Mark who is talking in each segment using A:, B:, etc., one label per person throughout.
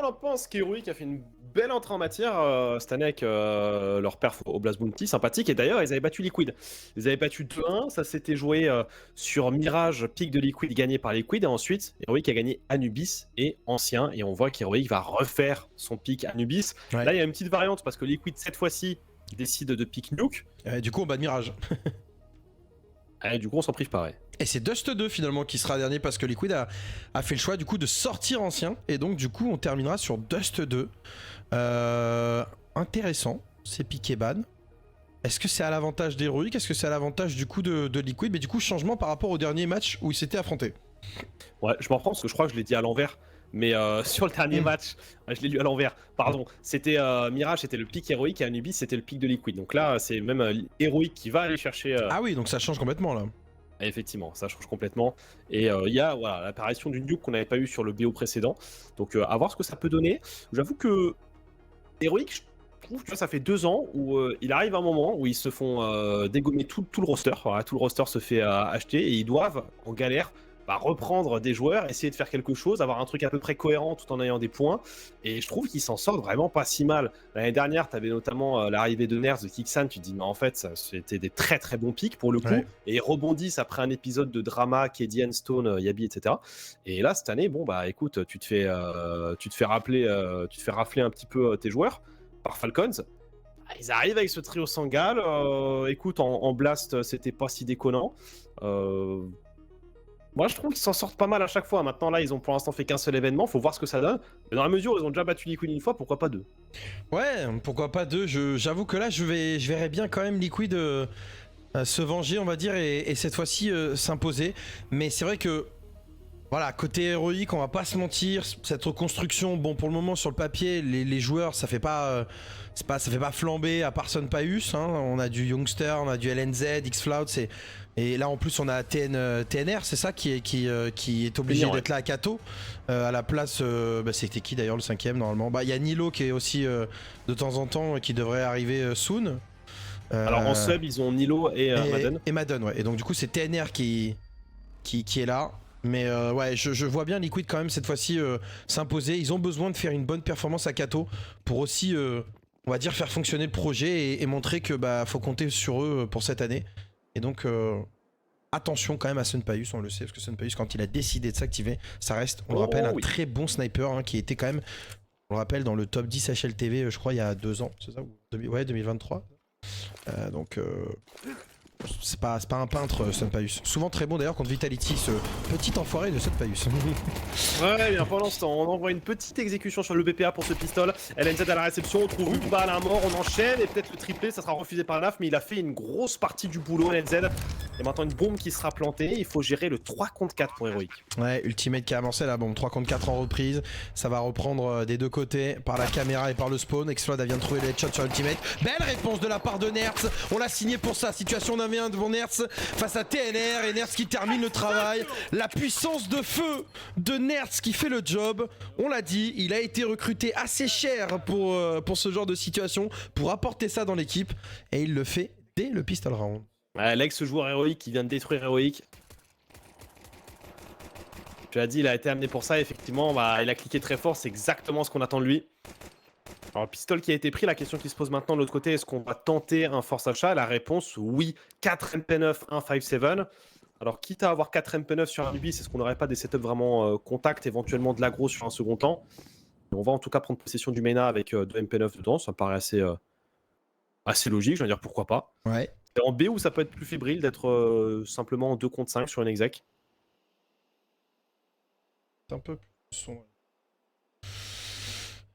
A: en pense qu'Heroic a fait une belle entrée en matière cette année avec leur perf au Blast Bounty, sympathique. Et d'ailleurs, ils avaient battu Liquid. Ils avaient battu 2-1. Ça s'était joué sur Mirage, pick de Liquid gagné par Liquid. Et ensuite, Heroic a gagné Anubis et Ancien. Et on voit qu'Heroic va refaire son pick Anubis.
B: Ouais.
A: Là, il y a une petite variante parce que Liquid, cette fois-ci, décide de pick Nuke.
B: Du coup, on bat de Mirage.
A: Et du coup, on s'en prive pareil.
B: Et c'est Dust 2 finalement qui sera dernier parce que Liquid a fait le choix du coup de sortir Ancien. Et donc du coup on terminera sur Dust 2. Intéressant, c'est piqué ban. Est-ce que c'est à l'avantage d'Heroic? Est-ce que c'est à l'avantage du coup de Liquid? Mais du coup changement par rapport au dernier match où ils s'étaient affrontés.
A: Ouais, je m'en prends parce que je crois que je l'ai dit à l'envers. Mais sur le dernier match, je l'ai lu à l'envers, pardon. C'était Mirage, c'était le pick Heroic et Anubis, c'était le pick de Liquid. Donc là, c'est même Heroic qui va aller chercher.
B: Ah oui, donc ça change complètement là.
A: Effectivement, ça change complètement. Et il y a voilà, l'apparition d'une nuke qu'on n'avait pas eu sur le BO précédent. Donc à voir ce que ça peut donner. J'avoue que Heroic, je trouve que ça fait 2 ans où il arrive un moment où ils se font dégommer tout le roster. Voilà, tout le roster se fait acheter et ils doivent, en galère, reprendre des joueurs, essayer de faire quelque chose, avoir un truc à peu près cohérent tout en ayant des points. Et je trouve qu'ils s'en sortent vraiment pas si mal. L'année dernière, tu avais notamment l'arrivée de Nerds, de Kixan. Tu te dis, mais en fait, ça, c'était des très très bons pics pour le coup.
B: Ouais.
A: Et ils rebondissent après un épisode de drama, Kedian, Stone, Yabi, etc. Et là, cette année, bon, bah écoute, tu te fais rafler un petit peu tes joueurs par Falcons. Ils arrivent avec ce trio Sangal. Écoute, en Blast, c'était pas si déconnant. Moi, je trouve qu'ils s'en sortent pas mal à chaque fois. Maintenant, là, ils ont pour l'instant fait qu'un seul événement. Faut voir ce que ça donne. Mais dans la mesure où ils ont déjà battu Liquid une fois, pourquoi pas 2?
B: Ouais, pourquoi pas 2. J'avoue que là je verrais bien quand même Liquid se venger on va dire et cette fois-ci s'imposer. Mais c'est vrai que voilà, côté héroïque, on va pas se mentir, cette reconstruction, bon pour le moment sur le papier, les joueurs ça fait pas flamber à part Sunpaeus, hein. On a du Youngster, on a du LNZ, Xfloud, et là en plus on a TNR, c'est ça qui est obligé d'être là à Kato, à la place, c'était qui d'ailleurs le 5ème normalement? Bah il y a Nilo qui est aussi de temps en temps qui devrait arriver soon.
A: Alors en sub, ils ont Nilo et Madden.
B: Et Madden, ouais. Et donc du coup c'est TNR qui est là. Mais ouais, je vois bien Liquid quand même cette fois-ci s'imposer. Ils ont besoin de faire une bonne performance à Kato pour aussi, on va dire, faire fonctionner le projet et montrer que faut compter sur eux pour cette année. Et donc, attention quand même à Sunpaeus, on le sait, parce que Sunpaeus, quand il a décidé de s'activer, ça reste, on le rappelle, un très bon sniper hein, qui était quand même, on le rappelle, dans le top 10 HLTV, je crois, il y a 2 ans, c'est ça? Ouais, 2023. Donc... c'est pas un peintre Sunpaeus. Souvent très bon d'ailleurs contre Vitality, ce petit enfoiré de Sunpaeus.
A: Ouais, bien pour l'instant, on envoie une petite exécution sur le BPA pour ce pistol. LNZ à la réception, on trouve une balle à mort, on enchaîne et peut-être le triplé, ça sera refusé par NAF, mais il a fait une grosse partie du boulot LNZ. Et maintenant une bombe qui sera plantée, il faut gérer le 3 contre 4 pour Heroic.
B: Ouais, Ultimate qui a avancé la bombe, 3 contre 4 en reprise. Ça va reprendre des deux côtés, par la caméra et par le spawn. Explode vient de trouver le headshot sur Ultimate. Belle réponse de la part de Nerds, on l'a signé pour ça. Situation d'1v1 devant Nerds face à TNR et Nerds qui termine le travail. La puissance de feu de Nerds qui fait le job. On l'a dit, il a été recruté assez cher pour ce genre de situation, pour apporter ça dans l'équipe. Et il le fait dès le pistol round.
A: Ouais, l'ex-joueur héroïque qui vient de détruire Heroic. Tu l'as dit, il a été amené pour ça, effectivement, il a cliqué très fort, c'est exactement ce qu'on attend de lui. Alors, pistol qui a été pris, la question qui se pose maintenant de l'autre côté, est-ce qu'on va tenter un force achat? La réponse, oui. 4 MP9, 1 5-7. Alors, quitte à avoir 4 MP9 sur un Anubis, est-ce qu'on n'aurait pas des setups vraiment contact, éventuellement de l'aggro sur un second temps? On va en tout cas prendre possession du MENA avec 2 MP9 dedans, ça me paraît assez logique, je veux dire pourquoi pas.
B: Ouais.
A: Et en B où ça peut être plus fébrile d'être simplement en 2 contre 5 sur une exec.
B: Un peu plus son.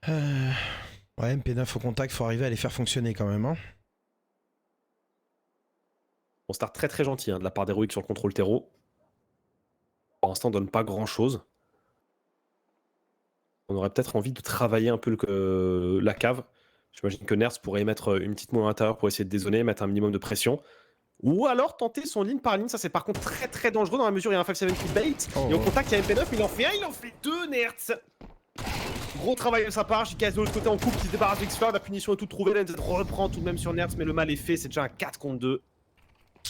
B: Ouais, MP9 au contact, faut arriver à les faire fonctionner quand même. Hein.
A: On start très très gentil de la part d'Heroic sur le contrôle terreau. Pour l'instant, on donne pas grand chose. On aurait peut-être envie de travailler un peu la cave. J'imagine que Nerds pourrait mettre une petite main à l'intérieur pour essayer de dézoner, mettre un minimum de pression. Ou alors tenter son ligne par ligne, ça c'est par contre très très dangereux dans la mesure où il y a un 5-7 qui bait. Et au contact il y a MP9, il en fait un, il en fait 2 Nerds. Gros travail de sa part, JKS de l'autre côté en coupe qui se débarrasse d'Xfloud, la punition est toute trouvée, LNZ reprend tout de même sur Nerds, mais le mal est fait, c'est déjà un 4 contre 2.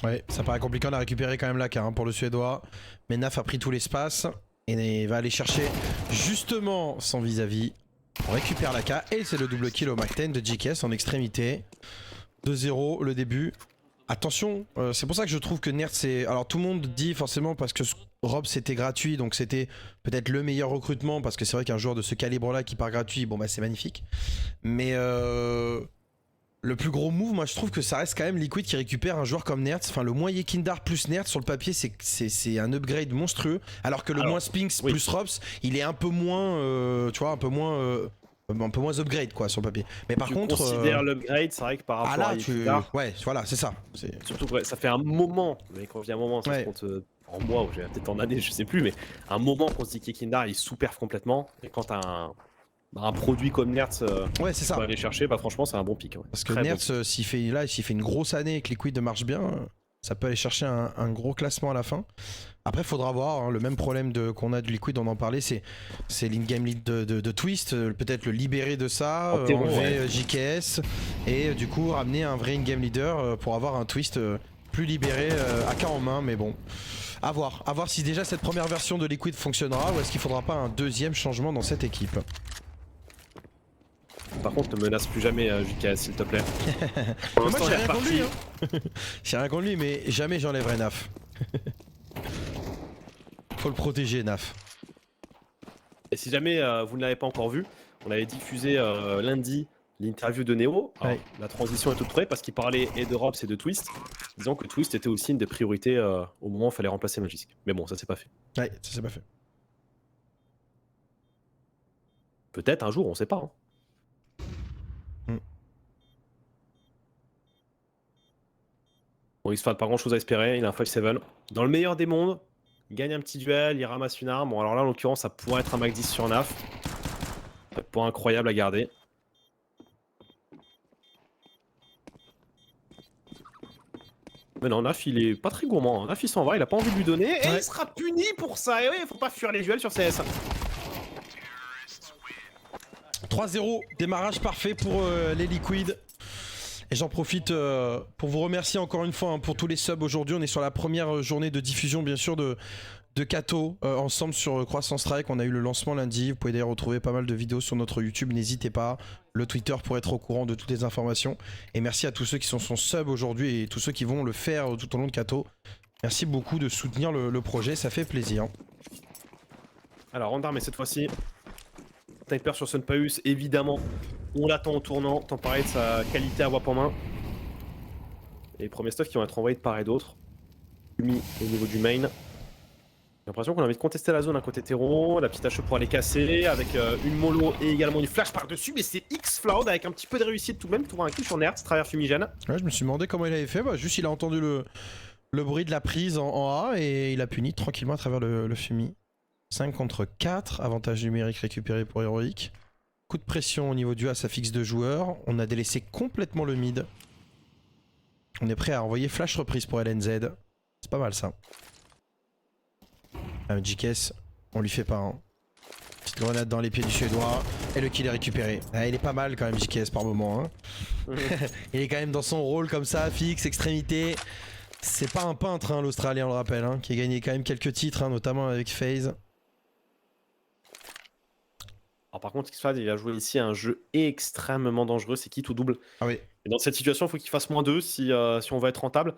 B: Ouais, ça paraît compliqué, on a récupéré quand même la car pour le Suédois. Mais Naf a pris tout l'espace et va aller chercher justement son vis-à-vis. On récupère la K et c'est le double kill au Mac-10 de GKS en extrémité. 2-0 le début. Attention, c'est pour ça que je trouve que Nertz c'est... Alors tout le monde dit forcément parce que Rob c'était gratuit, donc c'était peut-être le meilleur recrutement, parce que c'est vrai qu'un joueur de ce calibre-là qui part gratuit, bon bah c'est magnifique. Mais le plus gros move, moi je trouve que ça reste quand même Liquid qui récupère un joueur comme Nertz. Enfin le moins Yekindar plus Nertz sur le papier c'est un upgrade monstrueux. Alors que le moins Spinks plus Robs, il est un peu moins, tu vois, un peu moins upgrade quoi sur le papier. Mais par contre,
A: considère l'upgrade, c'est vrai que par rapport à Yekindar,
B: ouais voilà c'est ça.
A: Surtout que ça fait un moment, mais quand je dis un moment, ça se compte en mois ou peut-être en années, je sais plus, mais un moment qu'on se dit qu'Yekindar il sous-perf complètement. Et quand t'as un produit comme Nertz,
B: ouais c'est ça.
A: Aller chercher, bah franchement c'est un bon pic. Ouais.
B: Parce que Nertz, s'il fait une grosse année et que Liquid marche bien, ça peut aller chercher un gros classement à la fin. Après, il faudra voir, hein, le même problème qu'on a du Liquid, on en parlait, c'est l'in-game lead de Twist, peut-être le libérer de ça, enlever JKS, et du coup ramener un vrai in-game leader pour avoir un Twist plus libéré, AK en main, mais bon. À voir si déjà cette première version de Liquid fonctionnera, ou est-ce qu'il faudra pas un deuxième changement dans cette équipe.
A: Par contre, ne menace plus jamais JKS, s'il te plaît.
B: Moi j'ai rien contre lui, hein. J'ai rien contre lui, mais jamais j'enlèverai Naf. Faut le protéger, Naf.
A: Et si jamais vous ne l'avez pas encore vu, on avait diffusé lundi l'interview de Neo. Alors, la transition est toute prête parce qu'il parlait et de Robs et de Twist, disant que Twist était aussi une des priorités au moment où il fallait remplacer Magisk. Mais bon, ça c'est pas fait.
B: Ouais, ça c'est pas fait.
A: Peut-être un jour, on sait pas. Hein. Bon, X-Fat, pas grand chose à espérer, il a un 5-7. Dans le meilleur des mondes, il gagne un petit duel, il ramasse une arme. Bon, alors là, en l'occurrence, ça pourrait être un Mac 10 sur Naf. Pas incroyable à garder. Mais non, Naf, il est pas très gourmand. Hein. Naf, il s'en va, il a pas envie de lui donner. Et il sera puni pour ça. Et oui, faut pas fuir les duels sur CS.
B: 3-0, démarrage parfait pour les Liquid. Et j'en profite pour vous remercier encore une fois pour tous les subs aujourd'hui. On est sur la première journée de diffusion bien sûr de Kato ensemble sur Croissant Strike. On a eu le lancement lundi. Vous pouvez d'ailleurs retrouver pas mal de vidéos sur notre YouTube. N'hésitez pas. Le Twitter pour être au courant de toutes les informations. Et merci à tous ceux qui sont sub aujourd'hui et tous ceux qui vont le faire tout au long de Kato. Merci beaucoup de soutenir le projet. Ça fait plaisir.
A: Alors, Randar, mais cette fois-ci, Sniper sur Sunpaus, évidemment. On l'attend au tournant, tant pareil de sa qualité à voix en main. Et les premiers stuffs qui vont être envoyés de part et d'autre. Mis au niveau du main. J'ai l'impression qu'on a envie de contester la zone à côté terreau. La petite HE pour aller casser avec une mollo et également une flash par-dessus. Mais c'est X-Floud avec un petit peu de réussite tout de même. Trouver un kill sur Nertz, travers fumigène. Ouais,
B: je me suis demandé comment il avait fait. Bah, juste il a entendu le bruit de la prise en A et il a puni tranquillement à travers le fumi. 5 contre 4, avantage numérique récupéré pour Heroic. Coup de pression au niveau du A, ça fixe 2 joueurs. On a délaissé complètement le mid. On est prêt à envoyer flash reprise pour LNZ. C'est pas mal ça. JKS, on lui fait pas. Hein. Petite grenade dans les pieds du Suédois. Et le kill est récupéré. Ah, il est pas mal quand même JKS par moment. Hein. Il est quand même dans son rôle comme ça, fixe, extrémité. C'est pas un peintre hein, l'Australien, on le rappelle. Hein, qui a gagné quand même quelques titres, hein, notamment avec FaZe.
A: Alors par contre, X-Fad, il a joué ici un jeu extrêmement dangereux, c'est quitte ou double.
B: Ah oui.
A: Et dans cette situation, il faut qu'il fasse -2 si on va être rentable.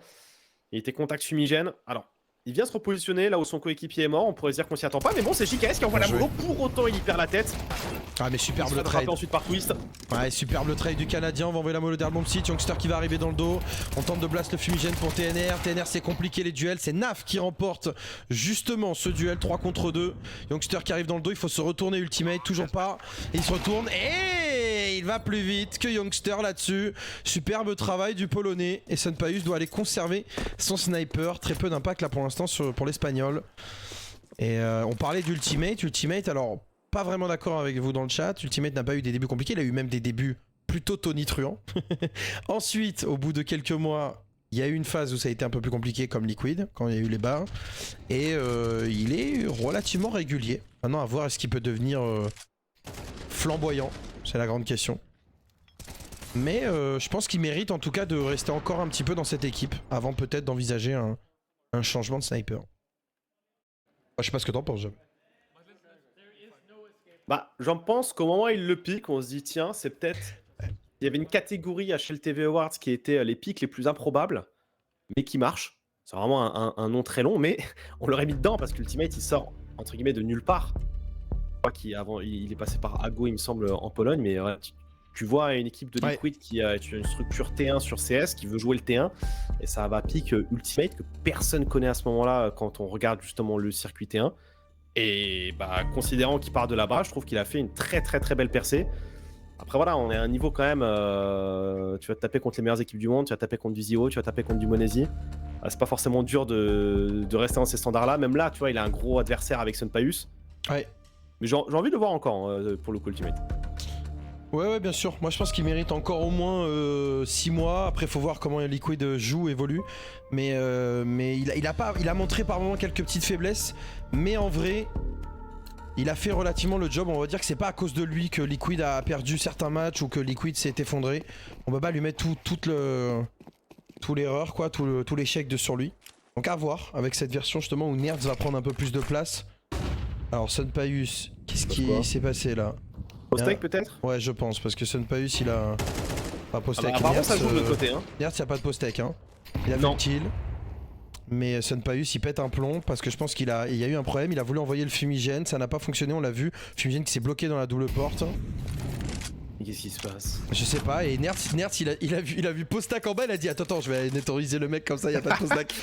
A: Il était contact fumigène. Alors, il vient se repositionner là où son coéquipier est mort. On pourrait se dire qu'on s'y attend pas, mais bon, c'est JKS qui envoie la boulot. Pour autant, il y perd la tête.
B: Ah, mais superbe le trade.
A: Ensuite par Twist.
B: Ouais, superbe le trade du Canadien. On va envoyer la mollo derrière le bon site. Youngster qui va arriver dans le dos. On tente de blast le fumigène pour TNR. TNR, c'est compliqué les duels. C'est Naf qui remporte justement ce duel 3 contre 2. Youngster qui arrive dans le dos. Il faut se retourner ultimate. Toujours pas. Et il se retourne. Et il va plus vite que Youngster là-dessus. Superbe travail du Polonais. Et Sunpaus doit aller conserver son sniper. Très peu d'impact là pour l'instant pour l'Espagnol. Et on parlait d'Ultimate. Ultimate, alors pas vraiment d'accord avec vous dans le chat. Ultimate n'a pas eu des débuts compliqués. Il a eu même des débuts plutôt tonitruants. Ensuite, au bout de quelques mois, il y a eu une phase où ça a été un peu plus compliqué comme Liquid, quand il y a eu les bars. Et il est relativement régulier. Maintenant, à voir est-ce qu'il peut devenir flamboyant. C'est la grande question. Mais je pense qu'il mérite en tout cas de rester encore un petit peu dans cette équipe avant peut-être d'envisager un changement de sniper. Je sais pas ce que t'en penses, Jam.
A: Bah, j'en pense qu'au moment où il le pique, on se dit: «Tiens, c'est peut-être» il y avait une catégorie à chez le TV Awards qui était, les pics les plus improbables, mais qui marchent. C'est vraiment un nom très long, mais on l'aurait mis dedans parce qu'Ultimate, il sort entre guillemets «de nulle part». Je crois qu'il avant il est passé par Ago, il me semble, en Pologne, mais ouais, tu vois une équipe de
B: Ouais.
A: Liquid qui a une structure T1 sur CS, qui veut jouer le T1 et ça va pique, Ultimate que personne connaît à ce moment-là, quand on regarde justement le circuit T1 et bah, considérant qu'il part de là-bas, je trouve qu'il a fait une très, très, très belle percée. Après voilà, on est à un niveau quand même, tu vas te taper contre les meilleures équipes du monde, tu vas taper contre du Zio, tu vas taper contre du Monesi. C'est pas forcément dur de rester dans ces standards-là. Même là, tu vois, il a un gros adversaire avec Sunpayus.
B: Ouais.
A: Mais j'ai envie de le voir encore, pour le coup, Ultimate.
B: Ouais, bien sûr. Moi, je pense qu'il mérite encore au moins 6 mois. Après, faut voir comment Liquid joue, évolue. Mais il a montré par moments quelques petites faiblesses. Mais en vrai, il a fait relativement le job. On va dire que c'est pas à cause de lui que Liquid a perdu certains matchs ou que Liquid s'est effondré. On va pas lui mettre tout l'erreur, quoi, tout l'échec sur lui. Donc à voir avec cette version justement où Nerds va prendre un peu plus de place. Alors Sunpayus, qu'est-ce qui s'est passé là?
A: Postek peut-être.
B: Ouais, je pense, parce que Sunpayus il a pas postek.
A: Apparemment, ça joue de l'autre côté. Hein.
B: Nerds, il a pas de postek. Hein. Il a fait le kill. Mais Sunpayus il pète un plomb parce que je pense il y a eu un problème. Il a voulu envoyer le fumigène, ça n'a pas fonctionné, on l'a vu. Fumigène qui s'est bloqué dans la double porte.
A: Qu'est-ce qui se passe?
B: Je sais pas, et Nerds il a vu Postak en bas, il a dit attends, je vais nettoriser le mec comme ça, il y a pas de Postak.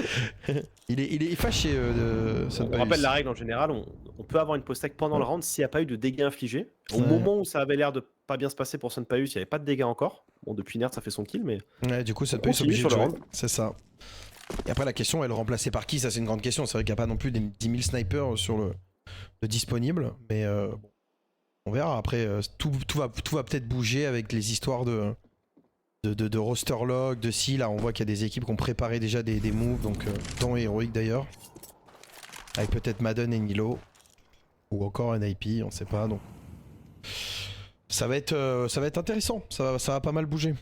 B: il est fâché de Sunpayus.
A: On rappelle la règle en général, on peut avoir une Postek pendant le round s'il n'y a pas eu de dégâts infligés. Au moment où ça avait l'air de pas bien se passer pour Sunpayus, il n'y avait pas de dégâts encore. Bon, depuis Nerd, ça fait son kill, mais.
B: Ouais, du coup, Sunpayus est obligé de jouer. C'est ça. Et après, la question, elle est remplacée par qui? Ça, c'est une grande question. C'est vrai qu'il n'y a pas non plus des 10 000 snipers sur le disponible, mais bon. On verra. Après, tout va peut-être bouger avec les histoires de roster log, de si. Là, on voit qu'il y a des équipes qui ont préparé déjà des moves, donc dont Heroic d'ailleurs. Avec peut-être Madden et Nilo. Ou encore NIP, on sait pas. Donc ça va être intéressant. Ça va pas mal bouger.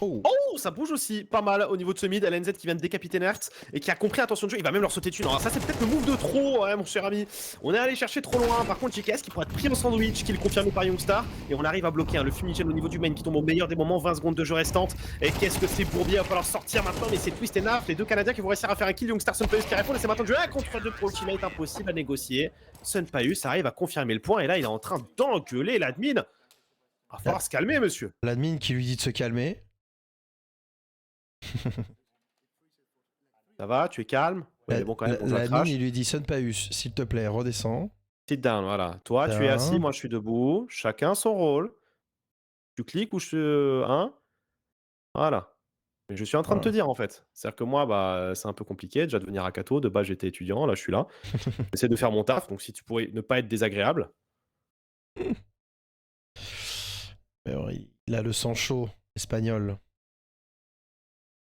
A: Oh, ça bouge aussi pas mal au niveau de ce mid. LNZ qui vient de décapiter Nertz et qui a compris attention de jeu. Il va même leur sauter dessus. Non, ça c'est peut-être le move de trop, mon cher ami. On est allé chercher trop loin. Par contre, JKS qui pourrait être pris en sandwich, qui est confirmé par Youngstar. Et on arrive à bloquer le fumigène au niveau du main qui tombe au meilleur des moments. 20 secondes de jeu restantes. Et qu'est-ce que c'est Bourbier? Il va falloir sortir maintenant. Mais c'est Twist et Narf, les deux Canadiens qui vont réussir à faire un kill. Youngstar, Sunpayus qui répond. Et c'est maintenant jeu 1 contre 2 pour Ultimate. Impossible à négocier. Sunpayus arrive à confirmer le point. Et là, il est en train d'engueuler l'admin. Va falloir se calmer, monsieur.
B: L'admin qui lui dit de se calmer.
A: Ça va, tu es calme? Ouais, bon, quand même,
B: l'admin il lui dit Sunpayus, s'il te plaît, redescends.
A: Sit down, voilà. Toi, tu es assis, moi je suis debout. Chacun son rôle. Tu cliques ou je. Hein? Voilà. Mais je suis en train de te dire en fait. C'est-à-dire que moi, bah, c'est un peu compliqué déjà de venir à Cato. De base, j'étais étudiant, là je suis là. J'essaie de faire mon taf, donc si tu pourrais ne pas être désagréable.
B: Alors, il a le sang chaud, espagnol.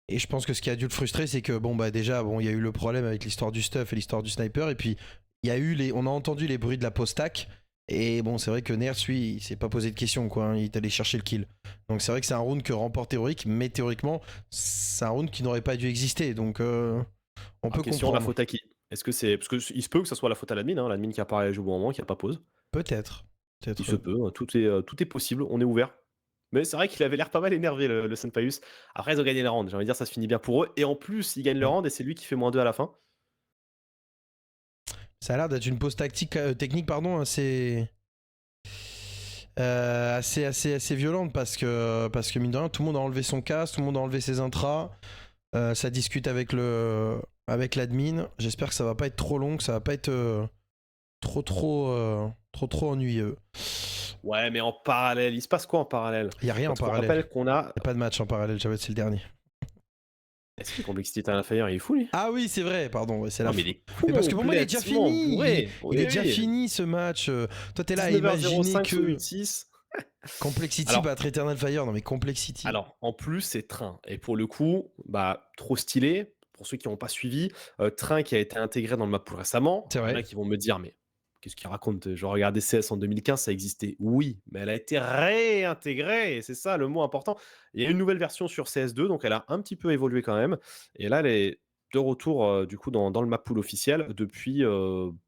B: Et je pense que ce qui a dû le frustrer, c'est que bon bah déjà, bon, il y a eu le problème avec l'histoire du stuff et l'histoire du sniper, et puis il y a eu on a entendu les bruits de la postac. Et bon, c'est vrai que Nerds, lui, il s'est pas posé de questions, quoi. Hein, il est allé chercher le kill. Donc c'est vrai que c'est un round que remporte Heroic, mais théoriquement, c'est un round qui n'aurait pas dû exister. Donc on peut
A: question,
B: comprendre.
A: la faute à qui? Est-ce que c'est. Parce qu'il se peut que ça soit la faute à l'admin, hein, l'admin qui a pas réagi au bon moment, qui a pas pause.
B: Peut-être.
A: Il se peut, hein, tout est possible, on est ouvert. Mais c'est vrai qu'il avait l'air pas mal énervé, le Sunpayus. Après, ils ont gagné le round. J'ai envie de dire, ça se finit bien pour eux. Et en plus, ils gagnent le round et c'est lui qui fait -2 à la fin.
B: Ça a l'air d'être une pause technique, pardon, assez violente parce que mine de rien, tout le monde a enlevé son casque, tout le monde a enlevé ses intras. Ça discute avec l'admin. J'espère que ça va pas être trop long, que ça va pas être trop ennuyeux.
A: Ouais, mais en parallèle, il se passe quoi en parallèle?
B: Il y a rien en parallèle.
A: On rappelle qu'on a.
B: Il y a pas de match en parallèle, j'avais c'est le dernier.
A: Est-ce que Complexity Talent Fire, il est fou lui?
B: Ah oui, c'est vrai, pardon, ouais, c'est la.
A: Mais il est fou,
B: mais parce que pour moi, il est déjà fini. Il est déjà fini ce match. Toi, t'es là à imaginer que. Complexity battre Eternal Fire, non mais Complexity.
A: Alors, en plus, c'est Train. Et pour le coup, bah, trop stylé. Pour ceux qui n'ont pas suivi, Train qui a été intégré dans le map pool récemment.
B: C'est vrai.
A: Il y en a qui vont me dire, mais qu'est-ce qu'il raconte? Je regardais CS en 2015, ça existait. Oui, mais elle a été réintégrée. Et c'est ça le mot important. Il y a une nouvelle version sur CS2, donc elle a un petit peu évolué quand même. Et là, elle est de retour, du coup dans le map pool officiel depuis,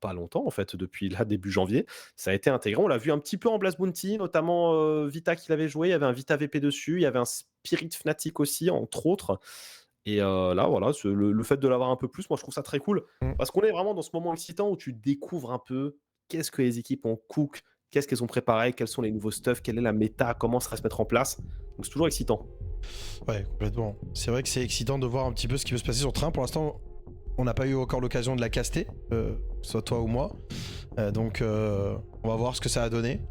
A: pas longtemps en fait, depuis là début janvier. Ça a été intégré, on l'a vu un petit peu en Blast Bounty, notamment, Vita qui l'avait joué, il y avait un Vita VP dessus, il y avait un Spirit Fnatic aussi entre autres et là voilà, le fait de l'avoir un peu plus, moi je trouve ça très cool.
B: Mm.
A: Parce qu'on est vraiment dans ce moment excitant où tu découvres un peu qu'est-ce que les équipes ont cook, qu'est-ce qu'elles ont préparé, quels sont les nouveaux stuff, quelle est la méta, comment ça va se mettre en place. Donc c'est toujours excitant.
B: Ouais, complètement. C'est vrai que c'est excitant de voir un petit peu ce qui peut se passer sur le train. Pour l'instant, on n'a pas eu encore l'occasion de la caster, soit toi ou moi. Donc on va voir ce que ça a donné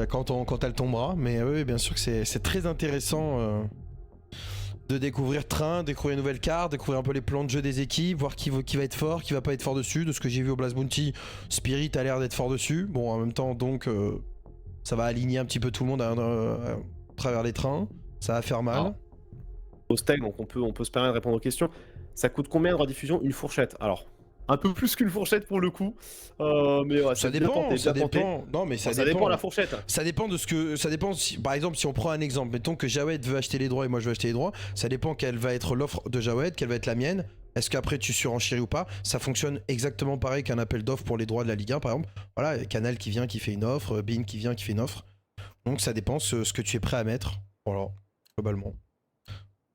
B: quand elle tombera. Mais oui, bien sûr que c'est très intéressant de découvrir train, découvrir une nouvelle carte, découvrir un peu les plans de jeu des équipes, voir qui va être fort, qui va pas être fort dessus. De ce que j'ai vu au Blast Bounty, Spirit a l'air d'être fort dessus. Bon, en même temps, donc ça va aligner un petit peu tout le monde à travers les trains. Ça va faire mal.
A: Alors, au style, donc on peut se permettre de répondre aux questions. Ça coûte combien de rediffusion? Une fourchette. Alors, un peu plus qu'une fourchette pour le coup. Mais ouais,
B: Ça
A: bien
B: dépend,
A: tenté,
B: ça
A: bien tenté.
B: dépend. Non, mais
A: Bon, ça dépend de la fourchette.
B: Ça dépend de ce que. Ça dépend si, par exemple, si on prend un exemple, mettons que Jawed veut acheter les droits et moi je veux acheter les droits, ça dépend quelle va être l'offre de Jawed, quelle va être la mienne. Est-ce qu'après tu surenchéris ou pas? Ça fonctionne exactement pareil qu'un appel d'offres pour les droits de la Ligue 1 par exemple. Voilà, Canal qui vient qui fait une offre, Bein qui vient qui fait une offre. Donc ça dépend ce que tu es prêt à mettre. Voilà, globalement.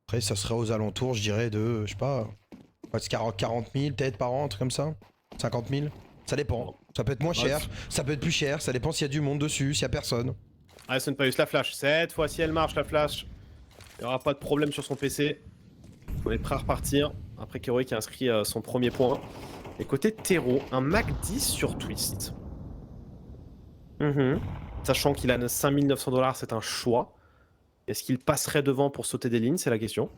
B: Après, ça serait aux alentours, je dirais, de, je sais pas, 40 000 peut-être par an, un truc comme ça. 50 000. Ça dépend. Ça peut être moins cher, ça peut être plus cher, ça dépend s'il y a du monde dessus, s'il y a personne.
A: Ah, Sunpayus, la flash. Cette fois-ci, elle marche, la flash. Il n'y aura pas de problème sur son PC. On est prêt à repartir. Après Keroic qui a inscrit son premier point. Et côté Tero, un Mac 10 sur Twist. Sachant qu'il a 5900 $, c'est un choix. Est-ce qu'il passerait devant pour sauter des lignes? C'est la question.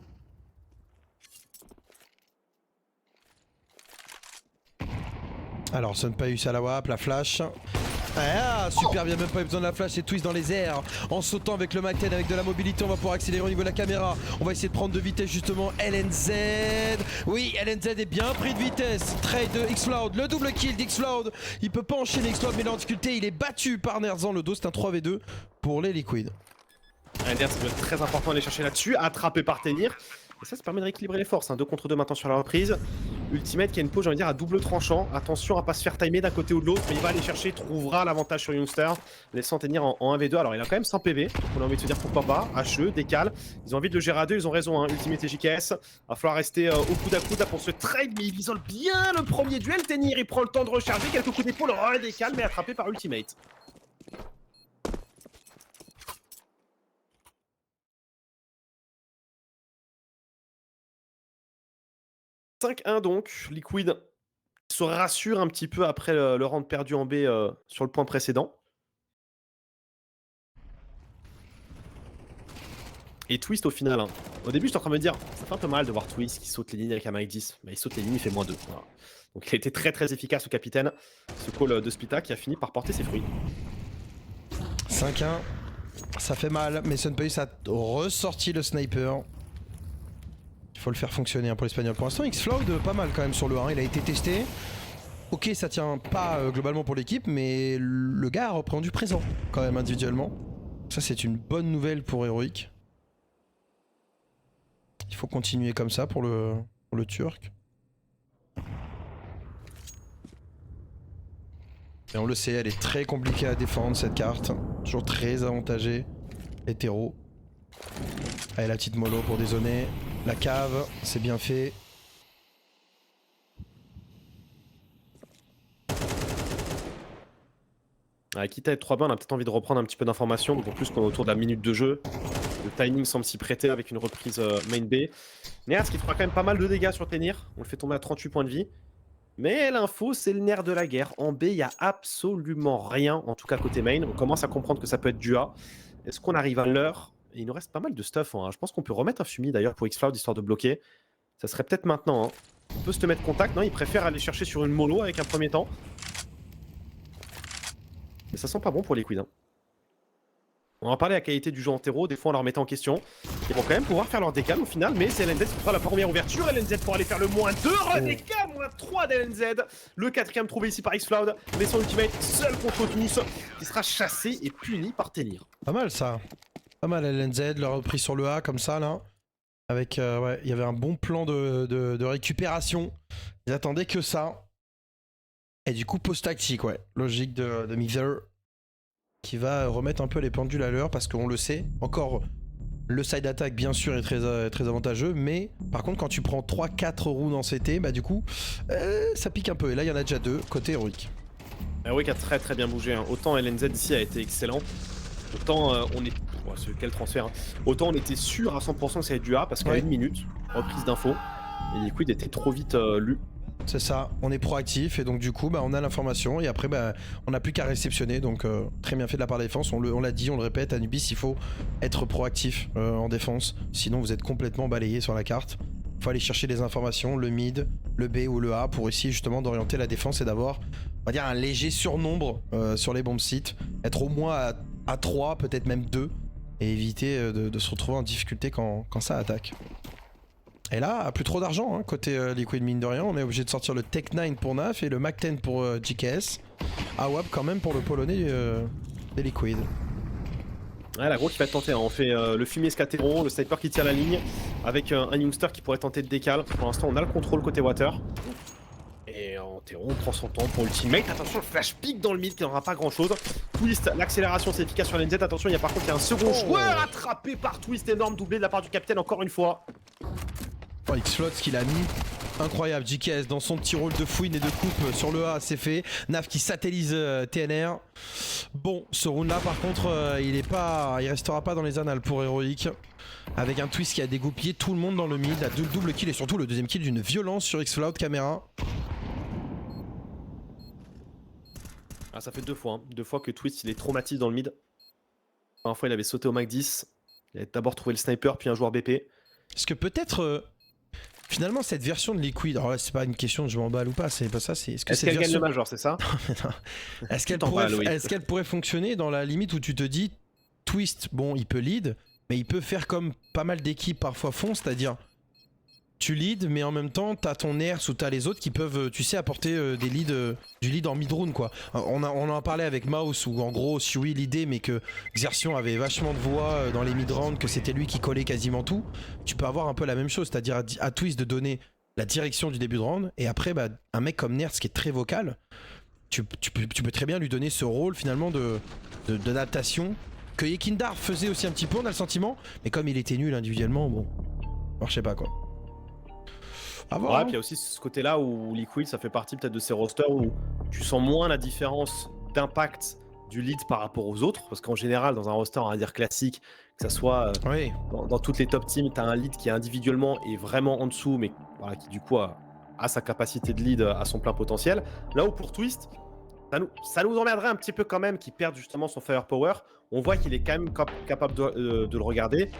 B: Alors, Sunpayus à la WAP, la flash. Ah, super bien, même pas eu besoin de la flash, c'est Twist dans les airs. En sautant avec le Mac 10, avec de la mobilité, on va pouvoir accélérer au niveau de la caméra. On va essayer de prendre de vitesse justement LNZ. Oui, LNZ est bien pris de vitesse. Trade de Xcloud, le double kill d'Xcloud. Il peut pas enchaîner Xcloud, mais il est en difficulté. Il est battu par Nerzan. Le dos, c'est un 3v2 pour les Liquids.
A: Ender, ça doit être très important d'aller chercher là-dessus. Attrapé par Tenir. Et ça permet de rééquilibrer les forces. 2 contre 2 maintenant sur la reprise. Ultimate qui a une pause, j'ai envie de dire, à double tranchant. Attention à pas se faire timer d'un côté ou de l'autre. Mais il va aller chercher, trouvera l'avantage sur Youngster. Laissant Tenir en 1v2. Alors il a quand même 100 PV. Donc on a envie de se dire pourquoi pas. HE, décale. Ils ont envie de le gérer à deux. Ils ont raison. Ultimate et JKS. Va falloir rester au coude à coude là pour ce trade. Mais il isole bien le premier duel. Tenir, il prend le temps de recharger. Quelques coups d'épaule. Décale, mais attrapé par Ultimate. 5-1 donc, Liquid se rassure un petit peu après le round perdu en B sur le point précédent. Et Twist au final, au début j'étais en train de me dire, ça fait un peu mal de voir Twist qui saute les lignes avec un Mike 10, mais il saute les lignes, il fait -2. Voilà. Donc il a été très très efficace le capitaine, ce call de Splita qui a fini par porter ses fruits.
B: 5-1, ça fait mal, mais Sunpayus a ressorti le sniper. Il faut le faire fonctionner pour l'Espagnol. Pour l'instant, Xcloud pas mal quand même sur le 1, il a été testé. Ok, ça tient pas globalement pour l'équipe, mais le gars a repris du présent quand même individuellement. Ça, c'est une bonne nouvelle pour Heroic. Il faut continuer comme ça pour le Turc. Et on le sait, elle est très compliquée à défendre cette carte. Toujours très avantagée. Hétéro. Allez, la petite mollo pour dézoner. La cave, c'est bien fait.
A: Quitte à être 3 bas, on a peut-être envie de reprendre un petit peu d'informations, d'autant plus qu'on est autour de la minute de jeu. Le timing semble s'y prêter avec une reprise main B. Nerz qui fera quand même pas mal de dégâts sur Tenir. On le fait tomber à 38 points de vie. Mais l'info, c'est le nerf de la guerre. En B, il n'y a absolument rien, en tout cas côté main. On commence à comprendre que ça peut être du A. Est-ce qu'on arrive à l'heure? Il nous reste pas mal de stuff. Hein. Je pense qu'on peut remettre un Fumi d'ailleurs pour Xcloud, histoire de bloquer. Ça serait peut-être maintenant. Hein. On peut se te mettre contact. Non, il préfère aller chercher sur une mollo avec un premier temps. Mais ça sent pas bon pour Liquid. Hein. On va parler de la qualité du jeu en terreau, des fois on leur mettait en question. Ils vont quand même pouvoir faire leur décale au final, mais c'est LNZ qui fera la première ouverture. LNZ pour aller faire le -2, redécale, -3 d'LNZ. Le quatrième trouvé ici par Xcloud, mais son ultimate seul contre tous, qui sera chassé et puni par Tenir.
B: Pas mal ça. Pas mal LNZ, leur reprise sur le A comme ça là. Avec, ouais, il y avait un bon plan de récupération. Ils attendaient que ça. Et du coup, pause tactique, ouais. Logique de Mixer qui va remettre un peu les pendules à l'heure parce qu'on le sait. Encore, le side attack, bien sûr, est très avantageux. Mais par contre, quand tu prends 3-4 rounds en CT, bah du coup, ça pique un peu. Et là, il y en a déjà 2 côté Heroic.
A: Heroic a très bien bougé. Hein. Autant LNZ ici a été excellent. Autant on est. Ouais, quel transfert. Hein. Autant on était sûr à 100% que ça allait être du A parce qu'à 1 minute, reprise d'infos. Et Liquid était trop vite lu.
B: C'est ça, on est proactif et donc du coup bah, on a l'information et après bah, on n'a plus qu'à réceptionner, donc très bien fait de la part de la défense, on l'a dit, on le répète, Anubis il faut être proactif en défense, sinon vous êtes complètement balayé sur la carte. Il faut aller chercher des informations, le mid, le B ou le A pour essayer justement d'orienter la défense et d'avoir, on va dire, un léger surnombre sur les bombes sites, être au moins à 3, peut-être même 2 et éviter de se retrouver en difficulté quand ça attaque. Et là, plus trop d'argent hein, côté Liquid, mine de rien. On est obligé de sortir le Tech 9 pour Naf et le Mac 10 pour JKS. AWAP quand même pour le polonais des Liquid.
A: Ouais, la gros qui va tenter. Hein. On fait le fumier Scatero, le sniper qui tire la ligne avec un youngster qui pourrait tenter de décal. Pour l'instant, on a le contrôle côté Water. Et Théron prend son temps pour ultimate. Attention, le flash pick dans le mid qui n'aura pas grand chose. Twist, l'accélération c'est efficace sur l'NZ. Attention, il y a par contre il y a un second joueur attrapé par Twist, énorme doublé de la part du capitaine encore une fois.
B: Oh, X-Flood, ce qu'il a mis, incroyable. JKS dans son petit rôle de fouine et de coupe sur le A, c'est fait. Naf qui satellise TNR. Bon, ce round là par contre, il restera pas dans les annales pour Heroic. Avec un Twist qui a dégoupillé tout le monde dans le mid, la double kill et surtout le deuxième kill d'une violence sur X-Flood caméra.
A: Ah, ça fait 2 fois, hein. 2 fois que Twist il est traumatisé dans le mid. La première fois il avait sauté au Mac 10. Il avait d'abord trouvé le sniper puis un joueur BP.
B: Est-ce que peut-être finalement cette version de Liquid, alors là c'est pas une question de je m'emballe ou pas, c'est pas ça, c'est est-ce que cette
A: qu'elle
B: version...
A: gagne le major, c'est ça?
B: Est-ce qu'elle pourrait fonctionner dans la limite où tu te dis Twist, bon il peut lead, mais il peut faire comme pas mal d'équipes parfois font, c'est-à-dire tu lead mais en même temps t'as ton Nerfs ou t'as les autres qui peuvent, tu sais, apporter des leads, du lead en mid-round quoi. On en a parlé avec Mouse où en gros Shui leadait mais que Xertion avait vachement de voix dans les mid-rounds, que c'était lui qui collait quasiment tout. Tu peux avoir un peu la même chose, c'est-à-dire à Twist de donner la direction du début de round et après bah, un mec comme Nerfs qui est très vocal, tu peux très bien lui donner ce rôle finalement d'adaptation que Yekindar faisait aussi un petit peu, on a le sentiment, mais comme il était nul individuellement, bon, marchait pas quoi.
A: Ouais, puis il y a aussi ce côté-là où Liquid, ça fait partie peut-être de ces rosters où tu sens moins la différence d'impact du lead par rapport aux autres. Parce qu'en général, dans un roster, on va dire classique, que ça soit
B: oui.
A: dans toutes les top teams, tu as un lead qui individuellement est vraiment en dessous, mais voilà, qui du coup a sa capacité de lead à son plein potentiel. Là où pour Twist, ça nous emmerderait un petit peu quand même qu'il perde justement son firepower. On voit qu'il est quand même capable de le regarder.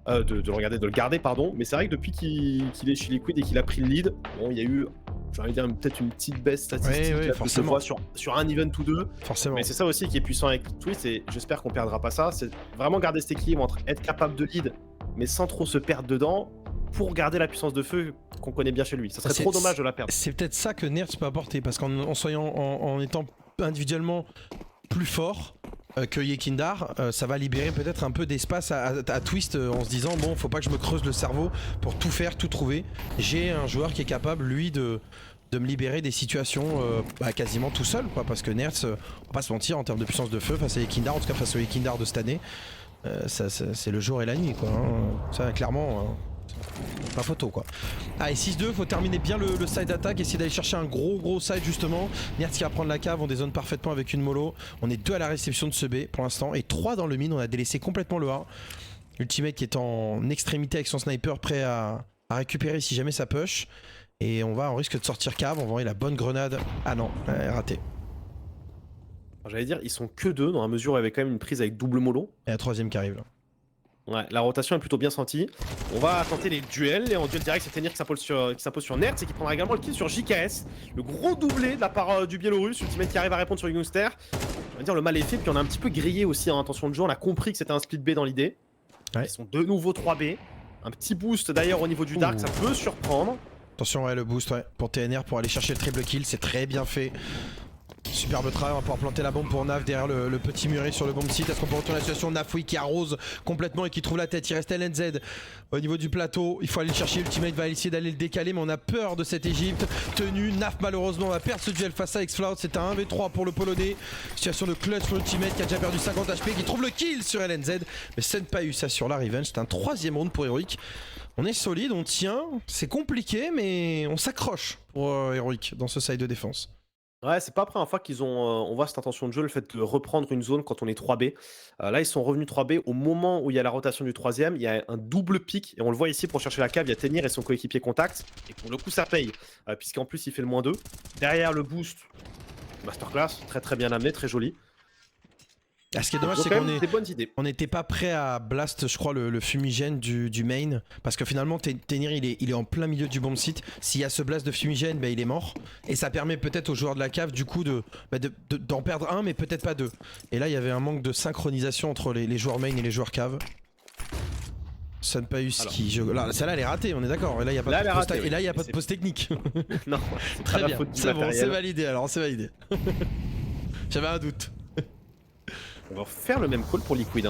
A: De le garder, pardon. Mais c'est vrai que depuis qu'il est chez Liquid et qu'il a pris le lead, bon, il y a eu, j'ai envie de dire, peut-être une petite baisse statistique
B: forcément.
A: Sur un event ou deux.
B: Forcément.
A: Mais c'est ça aussi qui est puissant avec Twist et j'espère qu'on perdra pas ça. C'est vraiment garder cet équilibre entre être capable de lead, mais sans trop se perdre dedans, pour garder la puissance de feu qu'on connaît bien chez lui. Ça serait trop dommage de la perdre.
B: C'est peut-être ça que Nerds peut apporter, parce en étant individuellement plus fort que Yekindar, ça va libérer peut-être un peu d'espace à Twist en se disant bon, faut pas que je me creuse le cerveau pour tout faire, tout trouver. J'ai un joueur qui est capable, lui, de me libérer des situations quasiment tout seul, quoi, parce que Nerds, on va pas se mentir, en termes de puissance de feu face à Yekindar, en tout cas face au Yekindar de cette année, c'est le jour et la nuit, quoi. Hein. Ça, clairement... pas photo quoi. Allez 6-2, faut terminer bien le side attack, essayer d'aller chercher un gros side justement. Nerds qui va prendre la cave, on dézone parfaitement avec une mollo. On est 2 à la réception de ce B pour l'instant et 3 dans le mid, on a délaissé complètement le A. Ultimate qui est en extrémité avec son sniper prêt à récupérer si jamais ça push. Et on risque de sortir cave, on va envoyer la bonne grenade. Ah non, raté.
A: J'allais dire, ils sont que 2 dans la mesure où il y avait quand même une prise avec double mollo.
B: Et la troisième qui arrive là.
A: Ouais, la rotation est plutôt bien sentie. On va tenter les duels. Et en duel direct, c'est Tenir qui s'impose sur Nerds et qui prendra également le kill sur JKS. Le gros doublé de la part du Biélorusse. Ultimate qui arrive à répondre sur Youngster. On va dire le mal est fait. Puis on a un petit peu grillé aussi en intention de jeu. On a compris que c'était un split B dans l'idée.
B: Ouais.
A: Ils sont de nouveau 3B. Un petit boost d'ailleurs au niveau du Dark, ça peut surprendre.
B: Attention, ouais, le boost pour TNR pour aller chercher le triple kill. C'est très bien fait. Superbe travail, on va pouvoir planter la bombe pour Naf derrière le petit muret sur le bomb site. Est-ce qu'on peut retourner la situation? Naf, oui, qui arrose complètement et qui trouve la tête. Il reste LNZ au niveau du plateau. Il faut aller le chercher. Ultimate va essayer d'aller le décaler, mais on a peur de cette Égypte. Tenue, Naf malheureusement va perdre ce duel face à Xfloud. C'est un 1v3 pour le Polonais. Situation de clutch pour Ultimate qui a déjà perdu 50 HP, qui trouve le kill sur LNZ. Mais Senpai ça sur la revenge. C'est un 3ème round pour Heroic. On est solide, on tient. C'est compliqué, mais on s'accroche pour Heroic dans ce side de défense.
A: Ouais, c'est pas la première fois qu'ils ont, on voit cette intention de jeu, le fait de reprendre une zone quand on est 3B. Là, ils sont revenus 3B au moment où il y a la rotation du 3ème. Il y a un double pic, et on le voit ici pour chercher la cave. Il y a Tenir et son coéquipier contact. Et pour le coup, ça paye, puisqu'en plus, il fait le -2. Derrière le boost, masterclass, très très bien amené, très joli.
B: Ah, ce qui est dommage,
A: Donc,
B: c'est
A: quand
B: qu'on
A: même des bonnes idées.
B: on n'était pas prêt à blast, je crois, le fumigène du main. Parce que finalement, Tenir, il est en plein milieu du bomb site. S'il y a ce blast de fumigène, bah, il est mort. Et ça permet peut-être aux joueurs de la cave, du coup, d'en perdre un, mais peut-être pas deux. Et là, il y avait un manque de synchronisation entre les joueurs main et les joueurs cave. Sunpaeus qui... Celle-là, elle est ratée, on est d'accord. Et là, il n'y a pas de pause technique.
A: Non, c'est
B: Très
A: pas la
B: bien,
A: faute du
B: c'est bon,
A: matériel.
B: c'est validé alors, c'est validé. J'avais un doute.
A: On va faire le même call pour Liquid.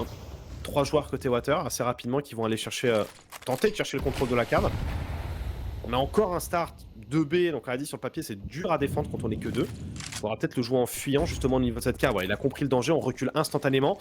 A: 3 joueurs côté Water assez rapidement qui vont aller chercher, tenter de chercher le contrôle de la cave. On a encore un start 2B, donc on a dit sur le papier c'est dur à défendre quand on est que 2. Il faudra peut-être le jouer en fuyant justement au niveau de cette cave. Ouais, il a compris le danger, on recule instantanément.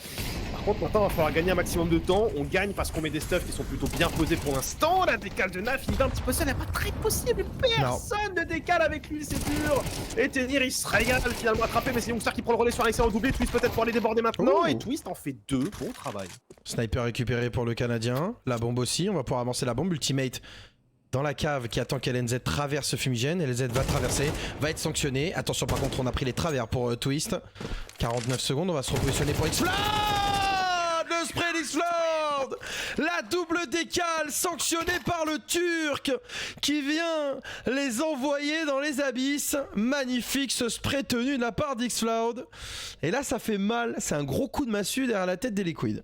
A: Par contre maintenant il va falloir gagner un maximum de temps. On gagne parce qu'on met des stuffs qui sont plutôt bien posés pour l'instant. La décale de Naf, il va un petit peu seul, il n'y a pas très possible. Personne ne décale avec lui, c'est dur. Et Tenir il se régale finalement attrapé, mais c'est Youngstar qui prend le relais sur un excellent doublé. Twist peut-être pour aller déborder maintenant. Et Twist en fait 2. Bon travail.
B: Sniper récupéré pour le Canadien. La bombe aussi, on va pouvoir avancer la bombe. Ultimate dans la cave qui attend qu'LNZ traverse ce fumigène. LNZ va traverser, va être sanctionné. Attention par contre, on a pris les travers pour Twist. 49 secondes, on va se repositionner pour Xfloud. Le spray d'Xfloud. La double décale sanctionnée par le Turc qui vient les envoyer dans les abysses. Magnifique ce spray tenu de la part d'Xfloud. Et là ça fait mal, c'est un gros coup de massue derrière la tête des Liquids.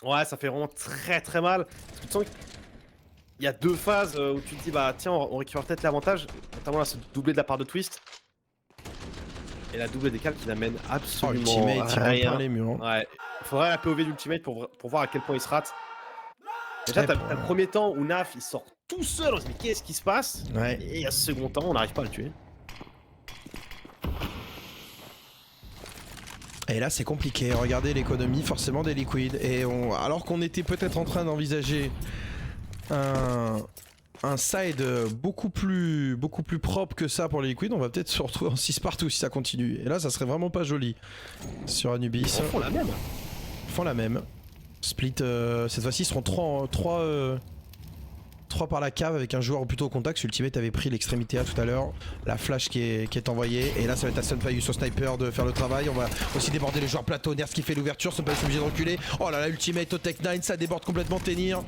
A: Ouais, ça fait vraiment très très mal. Tu sens qu'il y a 2 phases où tu te dis bah tiens on récupère peut-être l'avantage, notamment là ce doublé de la part de Twist. Et la double décale qui n'amène absolument rien.
B: Les murs.
A: Ouais, il faudrait la POV d'Ultimate pour voir à quel point il se rate. Déjà t'as le premier temps où Naf il sort tout seul, on se dit mais qu'est-ce qui se passe?
B: Ouais.
A: Et à ce second temps on n'arrive pas à le tuer.
B: Et là c'est compliqué, regardez l'économie forcément des Liquids. Et alors qu'on était peut-être en train d'envisager un side beaucoup plus propre que ça pour les Liquids, on va peut-être se retrouver en 6 partout si ça continue. Et là ça serait vraiment pas joli sur Anubis.
A: Ils font la même.
B: Ils font la même. Split, cette fois-ci ils seront 3 par la cave avec un joueur plutôt au contact. Ultimate avait pris l'extrémité A tout à l'heure. La flash qui est envoyée. Et là ça va être à Sunpaeus au sniper de faire le travail. On va aussi déborder les joueurs plateau. Ners qui fait l'ouverture. Sunpaeus est obligé de reculer. Oh là là, Ultimate au Tech 9. Ça déborde complètement Tenir.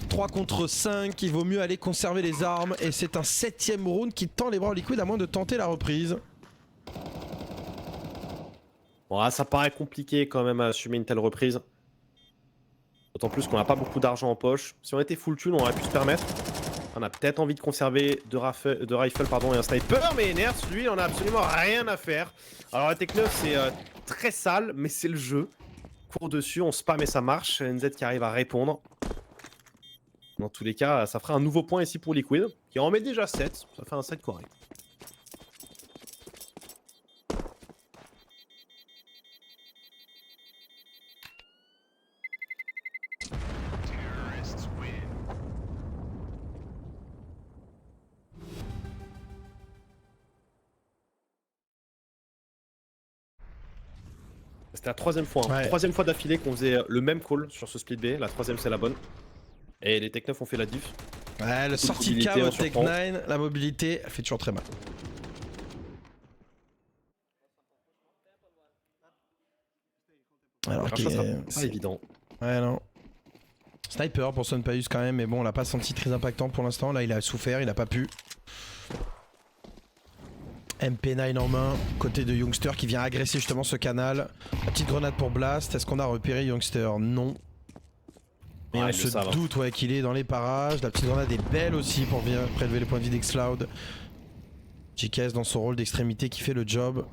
B: 3 contre 5. Il vaut mieux aller conserver les armes. Et c'est un 7ème round qui tend les bras au Liquid à moins de tenter la reprise.
A: Bon là, ça paraît compliqué quand même à assumer une telle reprise. D'autant plus qu'on n'a pas beaucoup d'argent en poche. Si on était full thune, on aurait pu se permettre. On a peut-être envie de conserver de rifle pardon, et un sniper, mais Ners, lui, il en a absolument rien à faire. Alors la Tech 9, c'est très sale, mais c'est le jeu. Court dessus, on spam et ça marche. NZ qui arrive à répondre. Dans tous les cas, ça fera un nouveau point ici pour Liquid, qui en met déjà 7. Ça fait un 7 correct. C'était la 3ème fois, hein.
B: Ouais.
A: 3ème fois d'affilée qu'on faisait le même call sur ce split B. La 3ème c'est la bonne. Et les Tech 9 ont fait la diff.
B: Ouais, le sortie de cave au Tech 9, la mobilité, elle fait toujours très mal. Alors
A: ça sera pas évident.
B: Ouais, non. Sniper pour Sunpaeus quand même, mais bon, on l'a pas senti très impactant pour l'instant. Là, il a souffert, il a pas pu. MP9 en main, côté de Youngster qui vient agresser justement ce canal. La petite grenade pour Blast, est-ce qu'on a repéré Youngster? Non. Mais on se doute ouais, qu'il est dans les parages. La petite grenade est belle aussi pour venir prélever les points de vie d'Xfloud. JKS dans son rôle d'extrémité qui fait le job.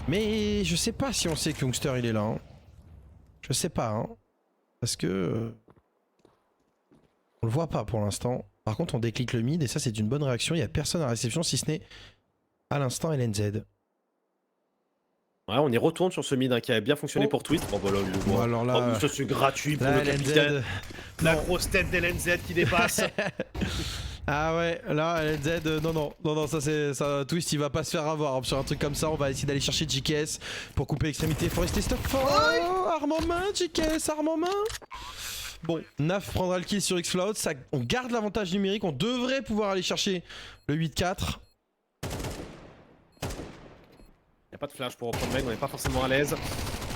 B: Mais je sais pas si on sait que Youngster il est là. Hein. Je sais pas. Hein. Parce que... on le voit pas pour l'instant. Par contre on déclic le mid et ça c'est une bonne réaction. Il y a personne à réception si ce n'est à l'instant LNZ.
A: Ouais, on y retourne sur ce mid hein, qui avait bien fonctionné pour Twist. Oh bah là, il le
B: Bon
A: voit.
B: alors là...
A: Oh, ça c'est gratuit pour
B: là,
A: le capitaine.
B: LNZ...
A: La
B: non.
A: grosse tête d'LNZ qui dépasse.
B: Ah ouais, là LNZ, non, ça c'est... ça, Twist il va pas se faire avoir hein, sur un truc comme ça. On va essayer d'aller chercher JKS pour couper l'extrémité. Faut rester stop. Oh, arme en main, JKS, arme en main. Bon, Naf prendra le kill sur X-Floud, on garde l'avantage numérique, on devrait pouvoir aller chercher le 8-4.
A: Y'a pas de flash pour reprendre mec, on n'est pas forcément à l'aise.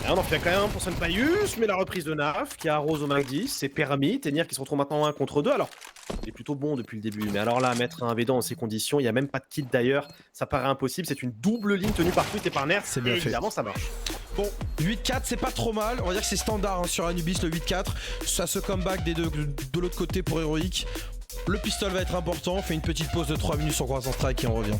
A: Et on en fait quand même un pour Sunpaius, mais la reprise de Naf qui arrose au Mac 10, c'est permis. Tenir qui se retrouve maintenant 1 contre 2. Alors, il est plutôt bon depuis le début, mais alors là, mettre un V dans ces conditions, il n'y a même pas de kit d'ailleurs, ça paraît impossible. C'est une double ligne tenue par Twist et par Nerf,
B: C'est bien
A: et
B: fait.
A: évidemment ça marche.
B: Bon, 8-4 c'est pas trop mal, on va dire que c'est standard hein, sur Anubis le 8-4. Ça se comeback de l'autre côté pour Heroic. Le pistol va être important, on fait une petite pause de 3 minutes sur Croissant Strike et on revient.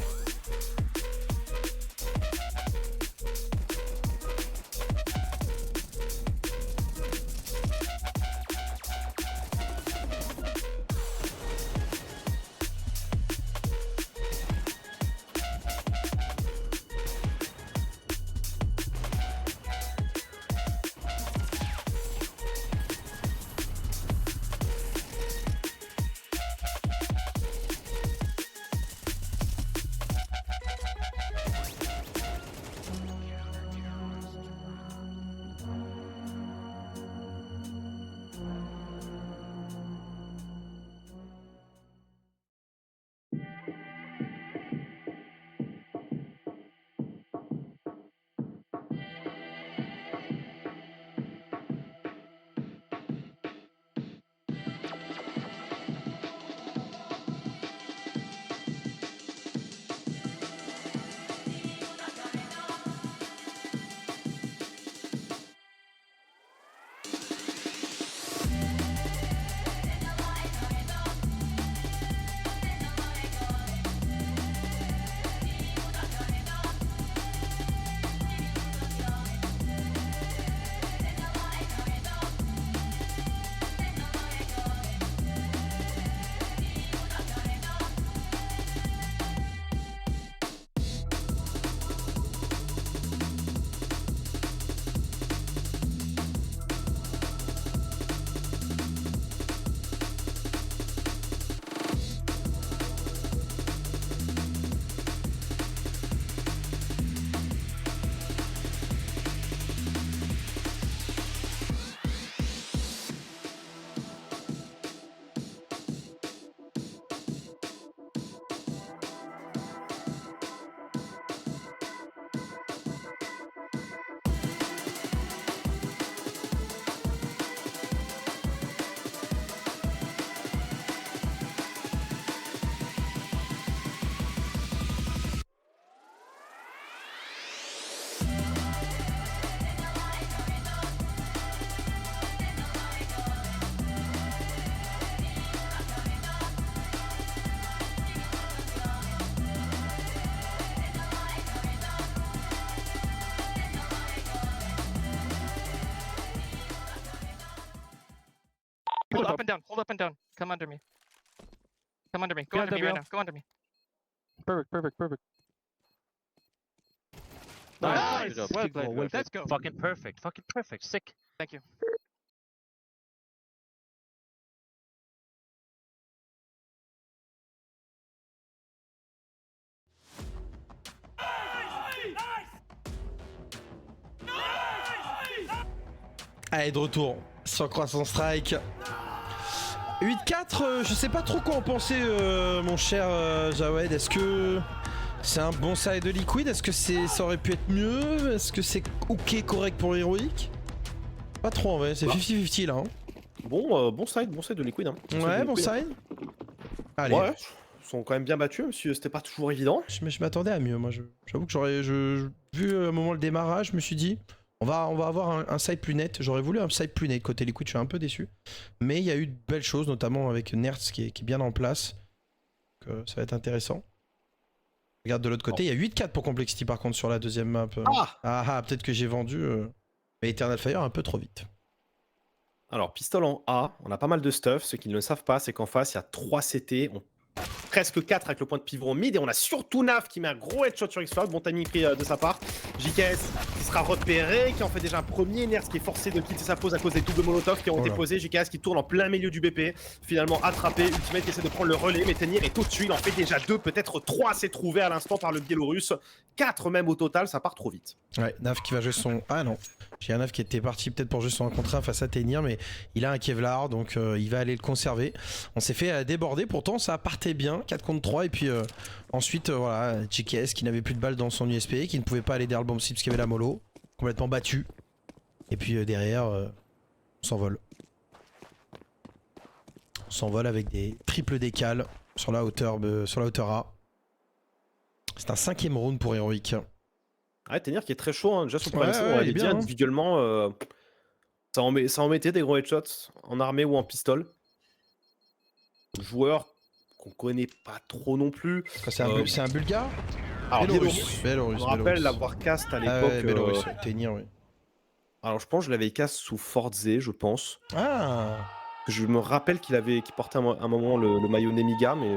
C: Hold up and down, hold up and down. Come under me. Come under me. Go under me right now. Go under me.
D: Perfect.
C: Nice.
D: Good job.
C: Well played.
D: Well
C: Let's go.
D: Fucking perfect. Sick.
C: Thank you.
B: Allez, de retour sur Croissant Strike. 8-4, je sais pas trop quoi en penser, mon cher Jawed. Est-ce que c'est un bon side de Liquid? Est-ce que ça aurait pu être mieux? Est-ce que c'est ok, correct pour Heroic? Pas trop en vrai, c'est 50-50 là. Hein.
A: Bon side de Liquid. Hein.
B: Ouais, bon side. Allez.
A: Ouais, ils sont quand même bien battus, monsieur. C'était pas toujours évident.
B: Je m'attendais à mieux, moi. J'avoue que j'aurais vu à un moment le démarrage, je me suis dit, on va avoir un side plus net. J'aurais voulu un side plus net côté Liquid, je suis un peu déçu. Mais il y a eu de belles choses, notamment avec Nertz qui est bien en place. Donc, ça va être intéressant. Regarde de l'autre côté, il y a 8-4 pour Complexity par contre sur la deuxième map. Peut-être que j'ai vendu. Mais Eternal Fire un peu trop vite.
A: Alors, pistol en A, on a pas mal de stuff. Ceux qui ne le savent pas, c'est qu'en face, il y a 3 CT. Presque 4 avec le point de pivot en mid. Et on a surtout Naf qui met un gros headshot sur X-Cloud. Bon timing pris de sa part. JKS qui sera repéré, qui en fait déjà un premier. Nerds qui est forcé de quitter sa pose à cause des doubles Molotov qui ont été posés. JKS qui tourne en plein milieu du BP. Finalement attrapé. Ultimate qui essaie de prendre le relais. Mais Tenir est au-dessus. Il en fait déjà 2, peut-être 3 s'est trouvé à l'instant par le Biélorusse. 4 même au total, ça part trop vite.
B: Ouais, Naf qui va jouer son... Ah non, j'ai un Naf qui était parti peut-être pour jouer son 1 contre 1 face à Tenir, mais il a un Kevlar, donc il va aller le conserver. On s'est fait déborder, pourtant ça partait bien, 4 contre 3, et puis ensuite, voilà, JKS qui n'avait plus de balles dans son USP, qui ne pouvait pas aller derrière le bomb parce qu'il y avait la mollo, complètement battu. Et puis derrière, on s'envole. On s'envole avec des triples décales sur la hauteur A. C'est un 5ème round pour Heroic.
A: Ouais, Tenir qui est très chaud, hein. Déjà sur le
B: Ouais,
A: premier
B: ouais,
A: on
B: il est
A: avait dit
B: bien, hein.
A: individuellement, ça en mettait des gros headshots en armée ou en pistol. Joueur qu'on connaît pas trop non plus.
B: C'est un Bulgare.
A: Alors
B: Bélorusse.
A: je me rappelle l'avoir cast à l'époque.
B: Ouais, Bélorusse, Tenir, oui.
A: Alors je pense que je l'avais cast sous Forze, je pense.
B: Ah.
A: Je me rappelle qu'il portait un moment le maillot Nemiga, mais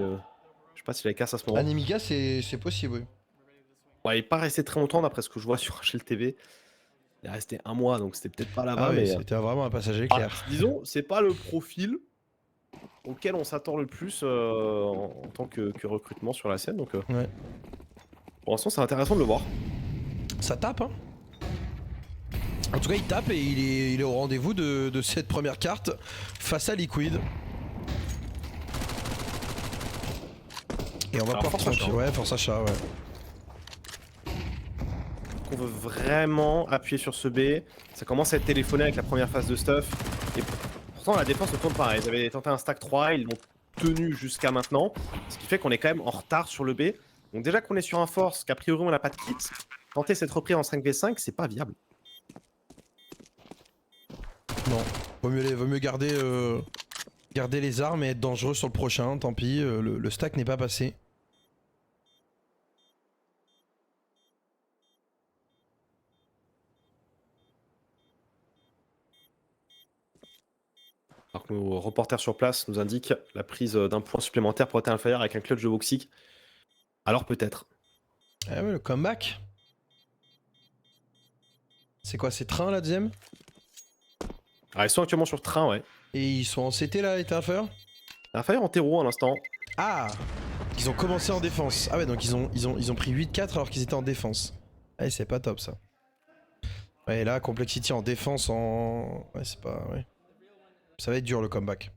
A: je sais pas s'il avait cast à ce moment.
B: Anemiga, c'est possible, oui.
A: Ouais, il n'est pas resté très longtemps d'après ce que je vois sur HLTV. Il est resté 1 mois, donc c'était peut-être pas là-bas.
B: Ah oui,
A: mais
B: c'était vraiment un passager clair.
A: disons, c'est pas le profil auquel on s'attend le plus en tant que recrutement sur la scène. Donc,
B: Ouais.
A: pour l'instant, c'est intéressant de le voir.
B: Ça tape, hein. En tout cas, il tape et il est au rendez-vous de cette première carte face à Liquid. Et on va pouvoir tranquille. Ouais, Force Achat, ouais.
A: On veut vraiment appuyer sur ce B. Ça commence à être téléphoné avec la première phase de stuff. Et pourtant, la défense se tourne pareil. Ils avaient tenté un stack 3, ils l'ont tenu jusqu'à maintenant. Ce qui fait qu'on est quand même en retard sur le B. Donc, déjà qu'on est sur un force, qu'a priori on n'a pas de kit, tenter cette reprise en 5v5, c'est pas viable.
B: Non, vaut mieux garder les armes et être dangereux sur le prochain. Tant pis, le stack n'est pas passé.
A: Alors que nos reporters sur place nous indiquent la prise d'un point supplémentaire pour Eternal Fire avec un clutch de Voxic. Alors peut-être.
B: Ah ouais, le comeback. C'est quoi, c'est train la deuxième?
A: Alors ils sont actuellement sur train, ouais.
B: Et ils sont en CT là, Eternal Fire?
A: Eternal Fire en terreau à l'instant.
B: Ah, ils ont commencé en défense. Ah ouais, donc ils ont pris 8-4 alors qu'ils étaient en défense. Ouais, c'est pas top ça. Ouais, là, Complexity en défense en... Ouais, c'est pas... Ouais. Ça va être dur le comeback.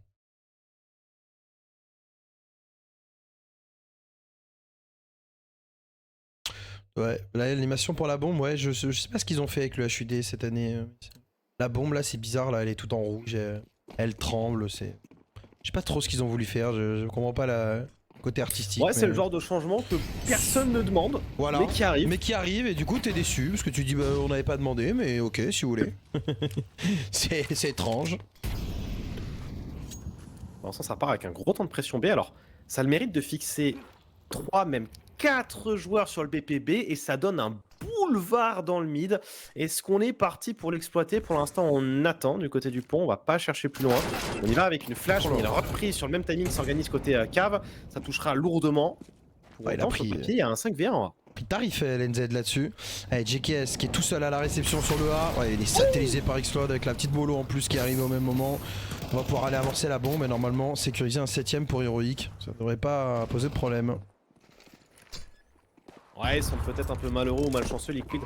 B: Ouais, l'animation pour la bombe, ouais, je sais pas ce qu'ils ont fait avec le HUD cette année. La bombe là, c'est bizarre, là, elle est toute en rouge, elle tremble, c'est... Je sais pas trop ce qu'ils ont voulu faire, je comprends pas le côté artistique.
A: Ouais, c'est le genre de changement que personne ne demande,
B: voilà,
A: mais qui arrive.
B: Mais qui arrive, et du coup t'es déçu, parce que tu dis bah on n'avait pas demandé, mais ok, si vous voulez. c'est étrange.
A: Pour l'instant, ça part avec un gros temps de pression B, alors ça a le mérite de fixer 3, même 4 joueurs sur le BPB, et ça donne un boulevard dans le mid. Est-ce qu'on est parti pour l'exploiter? Pour l'instant, on attend du côté du pont, on va pas chercher plus loin. On y va avec une flash, on y a la reprise sur le même timing qui s'organise côté cave, ça touchera lourdement. Pour
B: Ouais,
A: autant, sur le papier, il y a un 5v1.
B: Puis tarif LNZ là-dessus. Allez, JKS qui est tout seul à la réception sur le A. Ouais, il est satellisé par X-Cloud avec la petite bolo en plus qui arrive au même moment. On va pouvoir aller amorcer la bombe et normalement sécuriser un 7ème pour Heroic. Ça devrait pas poser de problème.
A: Ouais, ils sont peut-être un peu malheureux ou malchanceux, Liquid.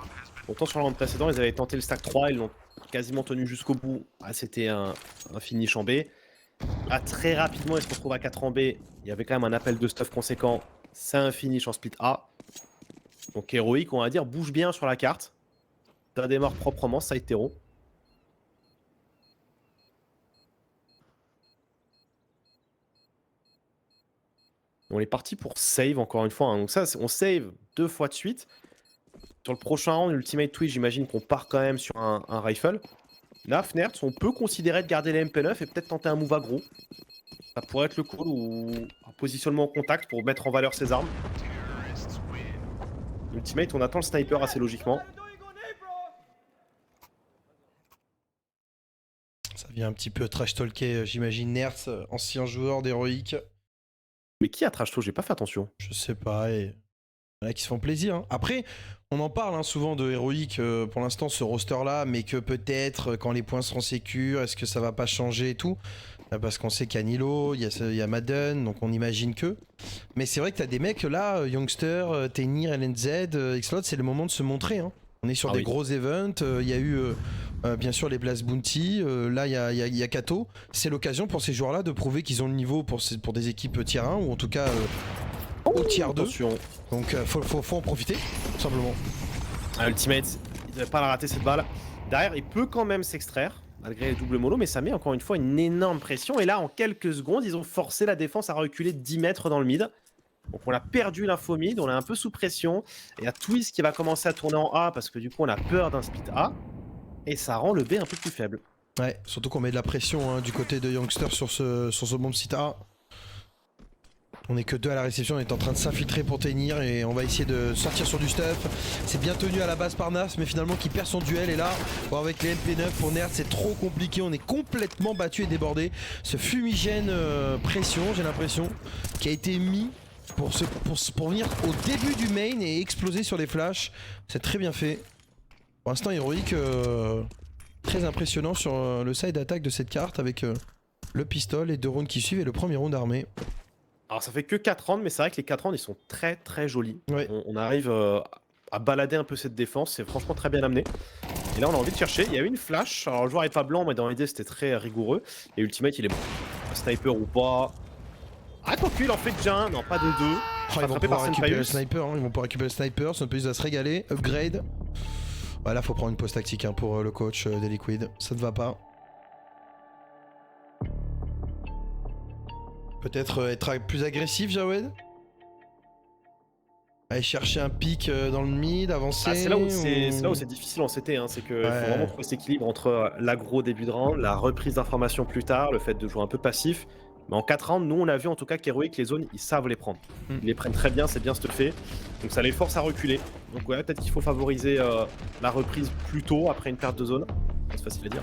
A: Pourtant, sur le round précédent, ils avaient tenté le stack 3, ils l'ont quasiment tenu jusqu'au bout. Ah, c'était un finish en B. Là, très rapidement, ils se retrouvent à 4 en B. Il y avait quand même un appel de stuff conséquent. C'est un finish en split A. Donc, Heroic, on va dire, bouge bien sur la carte. Ça démarre proprement, side terreau. On est parti pour save encore une fois, hein. Donc ça, on save 2 fois de suite. Sur le prochain round, Ultimate Twitch, j'imagine qu'on part quand même sur un rifle. Là, Fnertz, on peut considérer de garder les MP9 et peut-être tenter un move aggro. Ça pourrait être le call ou un positionnement en contact pour mettre en valeur ses armes. Ultimate, on attend le sniper assez logiquement.
B: Ça vient un petit peu trash talker, j'imagine. Nertz, ancien joueur d'Heroic.
A: Mais qui a trash talk? J'ai pas fait attention.
B: Je sais pas, et voilà, qui se font plaisir. Hein. Après, on en parle souvent de Heroic pour l'instant, ce roster-là, mais que peut-être quand les points seront sécures, est-ce que ça va pas changer et tout? Parce qu'on sait qu'il y a Nilo, il y a Madden, donc on imagine que. Mais c'est vrai que t'as des mecs là, Youngster, Tenir, LNZ, Xlot, c'est le moment de se montrer. Hein. On est sur des gros events, il y a eu bien sûr les Blast Bounty, là il y a Kato. C'est l'occasion pour ces joueurs-là de prouver qu'ils ont le niveau pour des équipes tier 1 ou en tout cas au tier 2.
A: Attention.
B: Donc faut en profiter, tout simplement.
A: Ultimate, il devait pas la rater cette balle. Derrière, il peut quand même s'extraire, malgré les doubles molos, mais ça met encore une fois une énorme pression. Et là, en quelques secondes, ils ont forcé la défense à reculer de 10 mètres dans le mid. Donc on a perdu l'info mid, on est un peu sous pression. Et il y a Twist qui va commencer à tourner en A parce que du coup on a peur d'un split A. Et ça rend le B un peu plus faible.
B: Ouais, surtout qu'on met de la pression du côté de Youngster sur ce bomb site A. On est que 2 à la réception, on est en train de s'infiltrer pour tenir et on va essayer de sortir sur du stuff. C'est bien tenu à la base par Nafs, mais finalement qui perd son duel. Et là, bon, avec les MP9 pour Nertz, c'est trop compliqué. On est complètement battu et débordé. Ce fumigène pression, j'ai l'impression, qui a été mis pour venir au début du main et exploser sur les flashs. C'est très bien fait. Pour l'instant, Heroic, très impressionnant sur le side attack de cette carte avec le pistol, les 2 rounds qui suivent et le premier round armé.
A: Alors ça fait que 4 rounds, mais c'est vrai que les 4 rounds ils sont très très jolis.
B: Ouais.
A: On arrive à balader un peu cette défense, c'est franchement très bien amené. Et là on a envie de chercher, il y a eu une flash, alors le joueur est pas blanc mais dans l'idée c'était très rigoureux. Et Ultimate il est bon, sniper ou pas. Ah quoique il en fait déjà un, non pas de 2.
B: Oh, ils vont pouvoir récupérer le sniper, hein. Ils vont pouvoir récupérer le sniper, Sunpeus va se régaler, upgrade. Ouais, là faut prendre une pause tactique pour le coach des Liquid, ça ne va pas. Peut-être être plus agressif, Jawed. Aller chercher un pic dans le mid, avancer.
A: Ah, c'est là où c'est difficile en CT, hein. C'est qu'il faut vraiment trouver cet équilibre entre l'aggro début de round, la reprise d'information plus tard, le fait de jouer un peu passif. Mais en 4 rounds, nous on a vu en tout cas qu'Heroic, les zones, ils savent les prendre. Ils les prennent très bien, c'est bien stuffé. Donc ça les force à reculer. Donc ouais, peut-être qu'il faut favoriser la reprise plus tôt après une perte de zone. C'est facile à dire.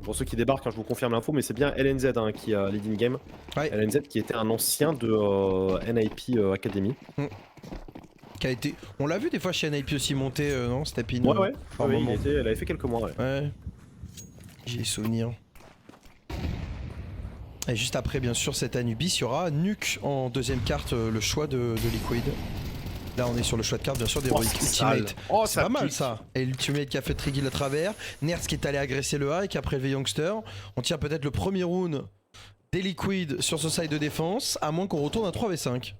A: Pour ceux qui débarquent, hein, je vous confirme l'info, mais c'est bien LNZ hein, qui a leading game. Ouais. LNZ qui était un ancien de NIP Academy.
B: Qui a été... On l'a vu des fois chez NIP aussi monter, non? Step in.
A: Ouais, elle avait fait quelques mois.
B: Ouais. J'ai souvenir. Et juste après, bien sûr, cette Anubis, il y aura Nuke en deuxième carte, le choix de Liquid. Là, on est sur le choix de carte, bien sûr, d'Heroic Ultimate. Oh, c'est pas mal ça. Et l'Ultimate qui a fait Trigil à travers. Nertz qui est allé agresser le A et qui a prélevé Youngster. On tient peut-être le premier round des Liquid sur ce side de défense, à moins qu'on retourne à 3v5.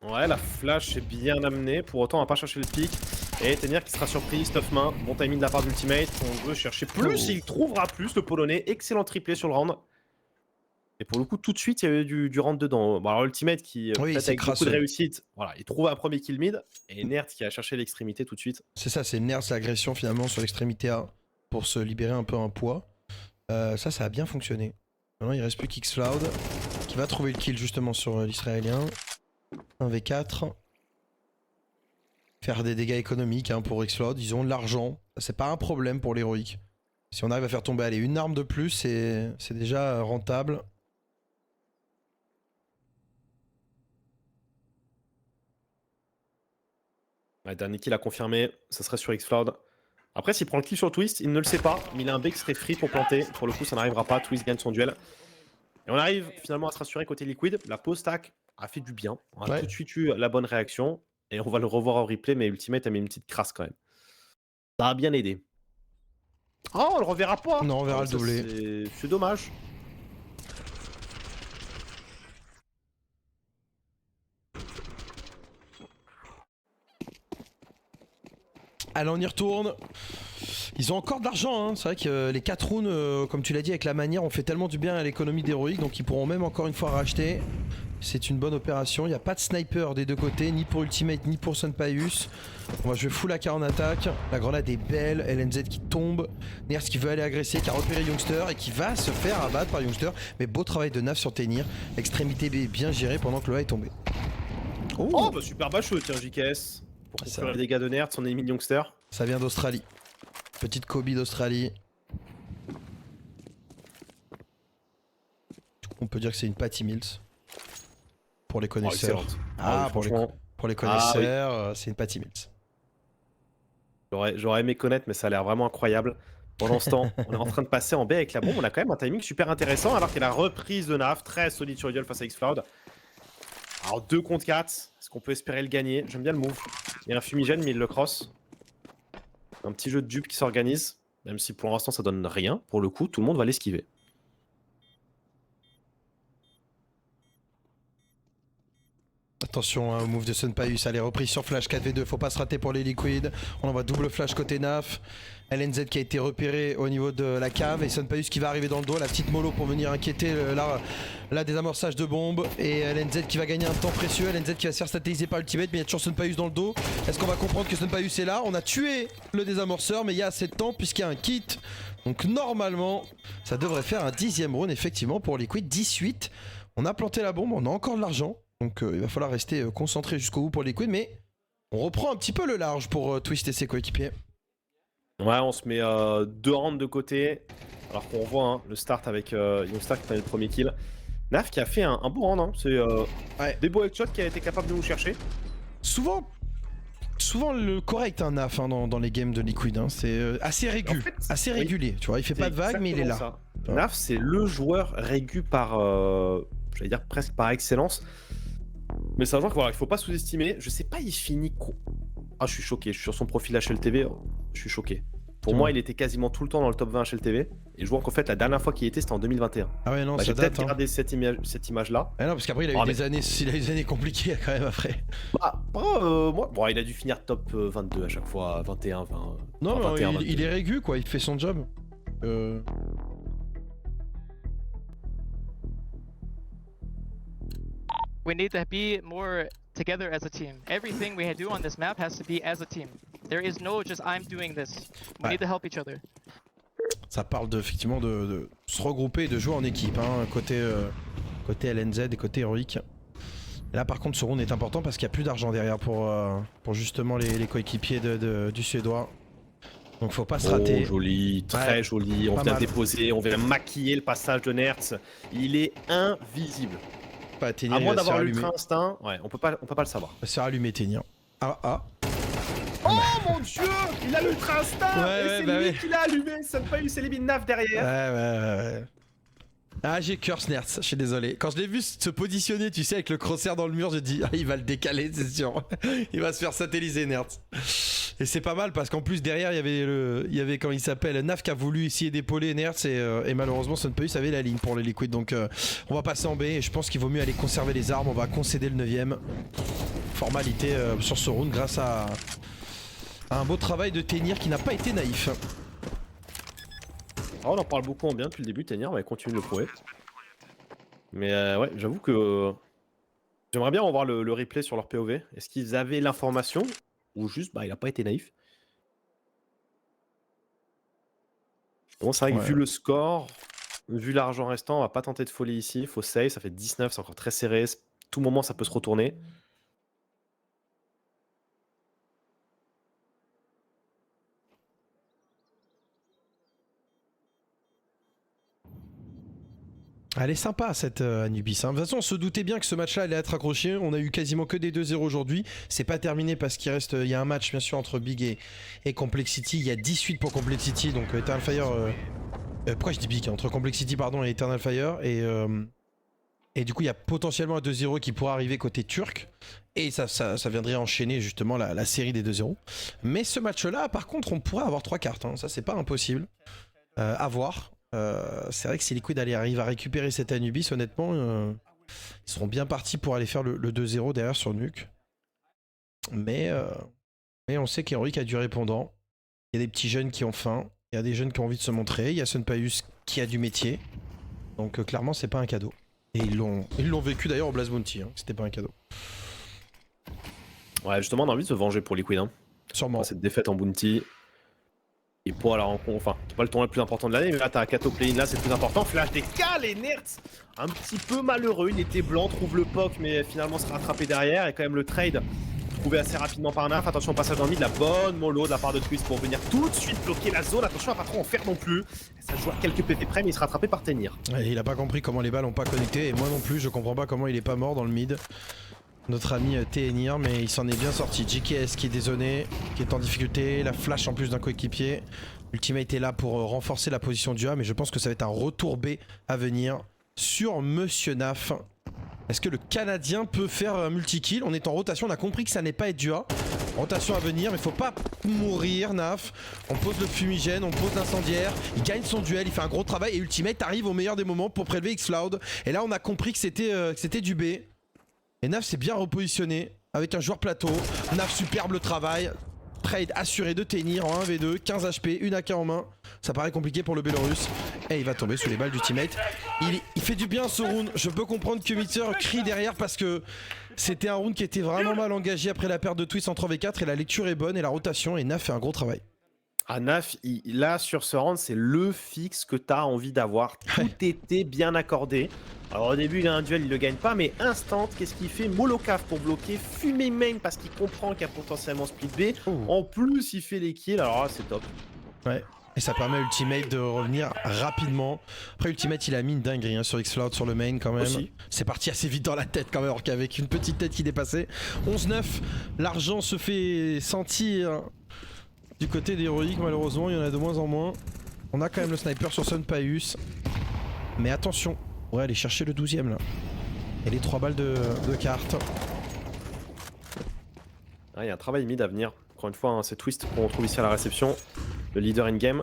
A: Ouais, la flash est bien amenée. Pour autant, on va pas chercher le pic. Et Tenir qui sera surpris, stuff main. Bon timing de la part d'Ultimate. On veut chercher plus. Il trouvera plus le Polonais. Excellent triplé sur le round. Et pour le coup, tout de suite, il y avait du rentre dedans. Bon, alors Ultimate qui, peut-être avec beaucoup de réussite, voilà, il trouve un premier kill mid. Et Nertz qui a cherché l'extrémité tout de suite.
B: C'est ça, c'est Nertz l'agression finalement sur l'extrémité A pour se libérer un peu un poids. Ça a bien fonctionné. Maintenant, il reste plus qu'Xloud qui va trouver le kill justement sur l'Israélien. 1v4. Faire des dégâts économiques hein, pour Xloud. Ils ont de l'argent. C'est pas un problème pour l'héroïque. Si on arrive à faire tomber allez, une arme de plus, c'est déjà rentable.
A: Ouais, dernier kill a confirmé, ça serait sur Xcloud. Après, s'il prend le kill sur Twist, il ne le sait pas, mais il a un B qui serait free pour planter. Pour le coup, ça n'arrivera pas, Twist gagne son duel. Et on arrive finalement à se rassurer côté Liquid. La pause stack a fait du bien. On a tout de suite eu la bonne réaction. Et on va le revoir au replay, mais Ultimate a mis une petite crasse quand même. Ça a bien aidé. Oh, on le reverra pas.
B: Non, on verra le doublé.
A: C'est dommage.
B: Allez, on y retourne. Ils ont encore de l'argent, hein. C'est vrai que les 4 rounds, comme tu l'as dit, avec la manière, on fait tellement du bien à l'économie d'Heroic, donc ils pourront même encore une fois racheter. C'est une bonne opération. Il n'y a pas de sniper des deux côtés, ni pour Ultimate, ni pour Sunpaius. On va jouer full AK en attaque. La grenade est belle. LNZ qui tombe. Ners qui veut aller agresser, qui a repéré Youngster et qui va se faire abattre par Youngster. Mais beau travail de Naf sur Tenir. Extrémité B bien gérée pendant que le A est tombé.
A: Oh bah super bacheux, tiens, JKS. Pour
B: Ça
A: couvrir les dégâts de Nerd, son ennemi de Youngster.
B: Ça vient d'Australie. Petite Kobe d'Australie. On peut dire que c'est une Patty Mills. Pour les connaisseurs.
A: excellente.
B: Ah,
A: oui,
B: pour,
A: franchement.
B: pour les connaisseurs, c'est une Patty Mills.
A: J'aurais aimé connaître, mais ça a l'air vraiment incroyable. Pendant ce temps, on est en train de passer en B avec la bombe. On a quand même un timing super intéressant, alors qu'il y a la reprise de Naf, très solide sur Yol face à X-Cloud. Alors 2 contre 4, est-ce qu'on peut espérer le gagner? J'aime bien le move. Il y a un fumigène, mais il le cross. Un petit jeu de dupe qui s'organise, même si pour l'instant ça donne rien. Pour le coup, tout le monde va l'esquiver.
B: Attention au move de Sunpaius, allez reprise sur flash 4v2, faut pas se rater pour les liquides. On envoie double flash côté Naf. LNZ qui a été repéré au niveau de la cave et Sunpaius qui va arriver dans le dos, la petite mollo pour venir inquiéter la désamorçage de bombe. Et LNZ qui va gagner un temps précieux, LNZ qui va se faire satelliser par Ultimate, mais il y a toujours Sunpaius dans le dos. Est-ce qu'on va comprendre que Sunpaius est là? On a tué le désamorceur, mais il y a assez de temps puisqu'il y a un kit. Donc normalement, ça devrait faire un 10e round effectivement pour Liquid. 18, on a planté la bombe, on a encore de l'argent. Donc il va falloir rester concentré jusqu'au bout pour Liquid, mais on reprend un petit peu le large pour Twist et ses coéquipiers.
A: Ouais, on se met 2 rounds de côté, alors qu'on voit hein, le start avec Youngstar qui a le premier kill. Naf qui a fait un beau round, hein. C'est des beaux headshots qui a été capable de nous chercher.
B: Souvent le correct un Naf hein, dans les games de Liquid, hein. C'est assez régulier,
A: En fait,
B: assez
A: oui.
B: régulier. Tu vois, il fait pas de vagues, mais il est là.
A: Ça.
B: Ouais.
A: Naf, c'est le joueur régu par, j'allais dire presque par excellence. Mais c'est un joueur qu'il voilà, faut pas sous-estimer. Je sais pas, il finit quoi. Ah, je suis choqué. Je suis sur son profil HLTV. Je suis choqué. Pour moi, il était quasiment tout le temps dans le top 20 HLTV. Et je vois qu'en fait, la dernière fois qu'il était, c'était en 2021.
B: Ah ouais, non,
A: Bah,
B: ça
A: j'ai
B: date.
A: peut-être regardé cette image-là.
B: Ah non, parce qu'après, il a eu des années compliquées quand même après.
A: Moi, bon, il a dû finir top 22 à chaque fois, 21, 20.
B: Non,
A: enfin, 21,
B: il est régu quoi, il fait son job.
C: We need to be more together as a team. Everything we do on this map has to be as a team. There is no just I'm doing this. We need to help each other.
B: Ça parle effectivement de se regrouper et de jouer en équipe, hein, côté LNZ et côté Heroic. Là par contre ce round est important parce qu'il n'y a plus d'argent derrière pour justement les coéquipiers du Suédois. Donc faut pas se rater.
A: Joli, très joli. On vient
B: mal.
A: déposer, on vient maquiller le passage de Nertz. Il est invisible.
B: Pas Tenir,
A: À moins
B: il va se faire
A: d'avoir
B: allumer.
A: l'ultra instinct, ouais, on peut pas le savoir.
B: Il va se faire allumer Tenir. Ah.
A: Oh mon dieu, il a l'ultra instinct
B: Ouais,
A: et
B: ouais,
A: c'est
B: bah
A: lui
B: ouais.
A: qui l'a allumé. Ça ne pas eu, c'est les Naf derrière.
B: Ouais. Ah j'ai curse Nertz, je suis désolé. Quand je l'ai vu se positionner, tu sais, avec le crosshair dans le mur, j'ai dit ah il va le décaler, c'est sûr. Il va se faire satelliser Nertz. Et c'est pas mal parce qu'en plus derrière il y avait quand il s'appelle Naf qui a voulu essayer d'épauler Nertz et malheureusement Sunpaius avait la ligne pour les liquides. Donc on va passer en B et je pense qu'il vaut mieux aller conserver les armes. On va concéder le 9ème. Formalité sur ce round grâce à un beau travail de Tenir qui n'a pas été naïf.
A: Oh, on en parle beaucoup en bien depuis le début, Tenir, on va continuer de le prouver. Mais ouais, j'avoue que j'aimerais bien revoir le replay sur leur POV. Est-ce qu'ils avaient l'information ou juste il a pas été naïf? Bon, c'est vrai que vu le score, vu l'argent restant, on va pas tenter de folie ici. Il faut save, ça fait 19, c'est encore très serré. Tout moment, ça peut se retourner.
B: Elle est sympa cette Anubis. Hein. De toute façon, on se doutait bien que ce match-là allait être accroché. On a eu quasiment que des 2-0 aujourd'hui. C'est pas terminé parce qu'il reste. Il y a un match bien sûr entre Big et Complexity. Il y a 18 pour Complexity. Donc Eternal Fire. Pourquoi je dis Big? Entre Complexity pardon et Eternal Fire. Et du coup, il y a potentiellement un 2-0 qui pourra arriver côté turc. Et ça viendrait enchaîner justement la série des 2-0. Mais ce match-là, par contre, on pourrait avoir 3 cartes. Hein. Ça, c'est pas impossible. À voir. C'est vrai que si Liquid arrive à récupérer cette Anubis, honnêtement, ils seront bien partis pour aller faire le 2-0 derrière sur Nuke. Mais on sait qu'Heroic a du répondant. Il y a des petits jeunes qui ont faim. Il y a des jeunes qui ont envie de se montrer. Il y a Sunpaius qui a du métier. Donc clairement, c'est pas un cadeau. Et ils l'ont vécu d'ailleurs au Blast Bounty, hein. C'était pas un cadeau.
A: Ouais, justement, on a envie de se venger pour Liquid. Hein.
B: Sûrement.
A: Cette défaite en Bounty. Et pour la rencontre, enfin, c'est pas le tournoi le plus important de l'année, mais là, t'as un Kato play-in, là, c'est plus important. Flash DK, les Nerds, un petit peu malheureux. Il était blanc, trouve le POC, mais finalement se rattraper derrière. Et quand même, le trade trouvé assez rapidement par Naf. Attention au passage dans le mid, la bonne mollo de la part de Twist pour venir tout de suite bloquer la zone. Attention à pas trop en faire non plus. Ça joue à quelques PP près, mais il sera rattrapé par Tenir.
B: Ouais, il a pas compris comment les balles ont pas connecté. Et moi non plus, je comprends pas comment il est pas mort dans le mid. Notre ami Tenir, mais il s'en est bien sorti. JKS qui est dézoné, qui est en difficulté. La flash en plus d'un coéquipier. Ultimate est là pour renforcer la position du A, mais je pense que ça va être un retour B à venir sur Monsieur Naf. Est-ce que le Canadien peut faire un multi-kill? On est en rotation, on a compris que ça n'est pas être du A. Rotation à venir, mais faut pas mourir Naf. On pose le fumigène, on pose l'incendiaire. Il gagne son duel, il fait un gros travail et Ultimate arrive au meilleur des moments pour prélever X-Cloud. Et là on a compris que c'était du B. Et Naf s'est bien repositionné avec un joueur plateau. Naf superbe le travail. Trade assuré de Tenir en 1v2, 15 HP, une AK en main. Ça paraît compliqué pour le Bélorusse. Et il va tomber sous les balles d'Ultimate. Il fait du bien ce round. Je peux comprendre que Mitzer crie derrière parce que c'était un round qui était vraiment mal engagé après la perte de Twist en 3v4. Et la lecture est bonne et la rotation. Et Naf fait un gros travail.
A: Ah, Naf, là sur ce round, c'est le fixe que tu as envie d'avoir. Tout était bien accordé. Alors au début, il a un duel, il le gagne pas, mais instant, qu'est-ce qu'il fait? Molocaf pour bloquer, fumer main parce qu'il comprend qu'il y a potentiellement split B. En plus, il fait les kills, alors là, c'est top.
B: Ouais. Et ça permet à Ultimate de revenir rapidement. Après Ultimate il a mis une dinguerie hein, sur X-Cloud sur le main quand même. C'est parti assez vite dans la tête quand même, alors qu'avec une petite tête qui dépassait. 11-9, l'argent se fait sentir du côté d'Heroic malheureusement, il y en a de moins en moins. On a quand même le sniper sur Sunpaius. Mais attention, on va aller chercher le 12ème là. Et les 3 balles de carte.
A: Ah, il y a un travail mid à venir. Encore une fois, hein, c'est Twist qu'on retrouve ici à la réception. Le leader in-game.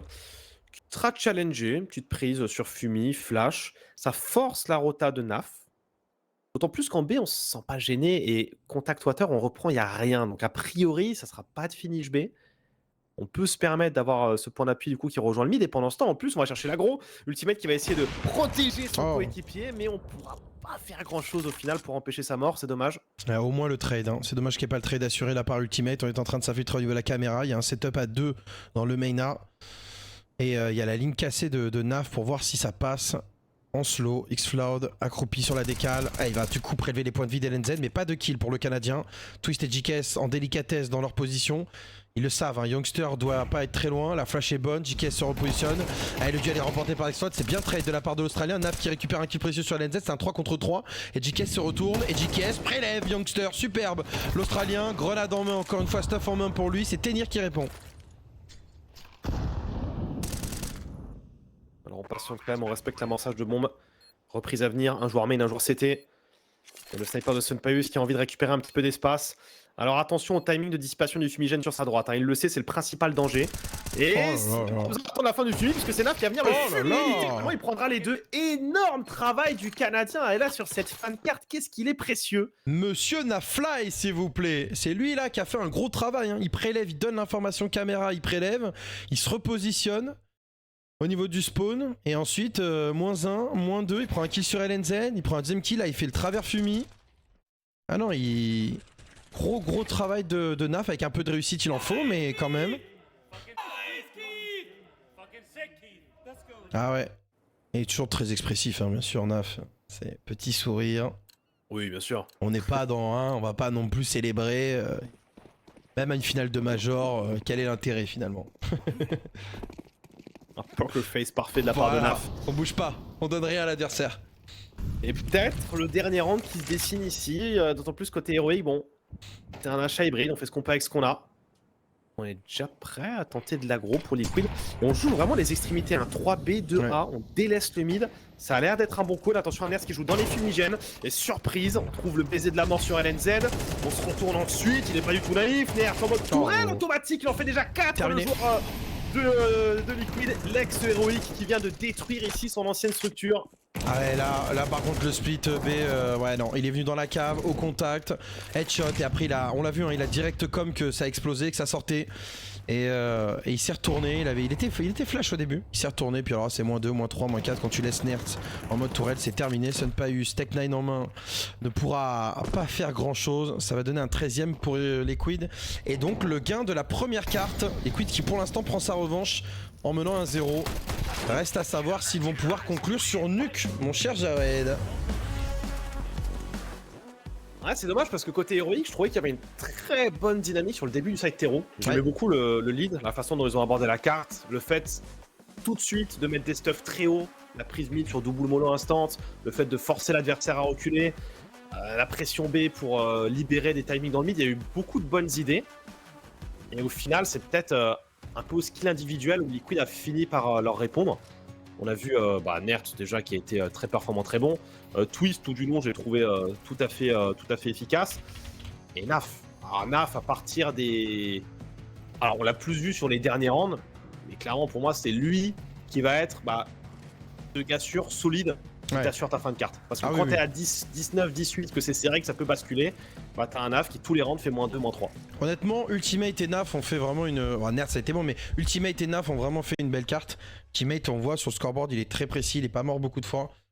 A: Tu seras challengé, une petite prise sur Fumi, Flash. Ça force la rota de Naf. D'autant plus qu'en B, on se sent pas gêné. Et Contact Water, on reprend, il n'y a rien. Donc a priori, ça sera pas de finish B. On peut se permettre d'avoir ce point d'appui du coup qui rejoint le mid. Et pendant ce temps, en plus, on va chercher l'aggro. Ultimate qui va essayer de protéger son coéquipier. Mais on pourra pas faire grand chose au final pour empêcher sa mort. C'est dommage.
B: Au moins le trade. Hein. C'est dommage qu'il n'y ait pas le trade assuré là par Ultimate. On est en train de s'infiltrer au niveau de la caméra. Il y a un setup à 2 dans le main A. Et il y a la ligne cassée de Naf pour voir si ça passe. En slow, X-Cloud accroupi sur la décale. Ah, il va du coup prélever les points de vie d'LNZ, mais pas de kill pour le Canadien. Twist et JKS en délicatesse dans leur position. Ils le savent, hein. Youngster doit pas être très loin. La flash est bonne, JKS se repositionne. Ah, le duel est remporté par X-Cloud. C'est bien trade de la part de l'Australien. Naf qui récupère un kill précieux sur LNZ. C'est un 3 contre 3. Et JKS se retourne. Et JKS prélève Youngster. Superbe. L'Australien, grenade en main. Encore une fois, stuff en main pour lui. C'est Tenir qui répond.
A: Alors on patiente quand même, on respecte l'amorçage de bombe. Reprise à venir, un joueur main, un joueur CT. Et le sniper de Sunpaius qui a envie de récupérer un petit peu d'espace. Alors attention au timing de dissipation du fumigène sur sa droite, hein. Il le sait, c'est le principal danger. Et vous attendez la fin du fumigène puisque c'est Naf qui va venir le fumer littéralement, il prendra les deux. Énorme travail du Canadien. Et là sur cette fan carte, qu'est-ce qu'il est précieux.
B: Monsieur Nafly s'il vous plaît. C'est lui là qui a fait un gros travail, hein. Il prélève, il donne l'information caméra, il prélève, il se repositionne au niveau du spawn, et ensuite, moins 1, moins 2, il prend un kill sur LNZ, il prend un deuxième kill, là il fait le travers fumi. Ah non, il... Gros travail de Naf, avec un peu de réussite il en faut, mais quand même. Ah ouais. Il est toujours très expressif, hein, bien sûr, Naf. C'est petit sourire.
A: Oui, bien sûr.
B: On n'est pas dans un, on va pas non plus célébrer. Même à une finale de Major, quel est l'intérêt finalement?
A: Un poker face parfait de la part de Naf.
B: On bouge pas, on donne rien à l'adversaire.
A: Et peut-être le dernier round qui se dessine ici, d'autant plus côté héroïque, bon, c'est un achat hybride, on fait ce qu'on peut avec ce qu'on a. On est déjà prêt à tenter de l'aggro pour Liquid. On joue vraiment les extrémités, un 3B, 2A, on délaisse le mid. Ça a l'air d'être un bon call, attention à Nerds qui joue dans les fumigènes. Et surprise, on trouve le baiser de la mort sur LNZ. On se retourne ensuite, il est pas du tout naïf. Nerds en mode tourelle automatique, il en fait déjà 4
B: terminé.
A: Le jour de Liquid, l'ex-héroïque qui vient de détruire ici son ancienne structure.
B: Ah ouais, là par contre le split B, ouais non, il est venu dans la cave, au contact, headshot et après on l'a vu, hein, il a direct comme que ça a explosé, que ça sortait. Et il s'est retourné, il était flash au début, il s'est retourné, puis alors c'est -2, -3, -4 quand tu laisses Nertz en mode tourelle, c'est terminé. Sunpayus, Tech9 en main, ne pourra pas faire grand chose, ça va donner un 13ème pour Liquid. Et donc le gain de la première carte, Liquid qui pour l'instant prend sa revanche en menant 1-0. Reste à savoir s'ils vont pouvoir conclure sur Nuke, mon cher Jared.
A: Ouais, c'est dommage parce que côté héroïque, je trouvais qu'il y avait une très bonne dynamique sur le début du side terreau. J'aimais beaucoup le lead, la façon dont ils ont abordé la carte, le fait tout de suite de mettre des stuffs très haut, la prise mid sur double mollo instant, le fait de forcer l'adversaire à reculer, la pression B pour libérer des timings dans le mid. Il y a eu beaucoup de bonnes idées. Et au final, c'est peut-être un peu au skill individuel où Liquid a fini par leur répondre. On a vu Nertz déjà qui a été très performant, très bon. Twist tout du long, j'ai trouvé tout à fait efficace. Et Naf. Alors Naf à partir des... Alors on l'a plus vu sur les derniers rounds, mais clairement pour moi c'est lui qui va être le gars sûr, solide, qui t'assure ta fin de carte. Parce que quand t'es à 10, 19, 18, que c'est serré, que ça peut basculer, t'as un Naf qui tous les rounds fait -2, -3.
B: Honnêtement, Ultimate et Naf ont fait vraiment une... Bon, Nertz ça a été bon, mais Ultimate et Naf ont vraiment fait une belle carte. Ultimate, on voit sur le scoreboard, il est très précis, il est pas mort beaucoup de fois.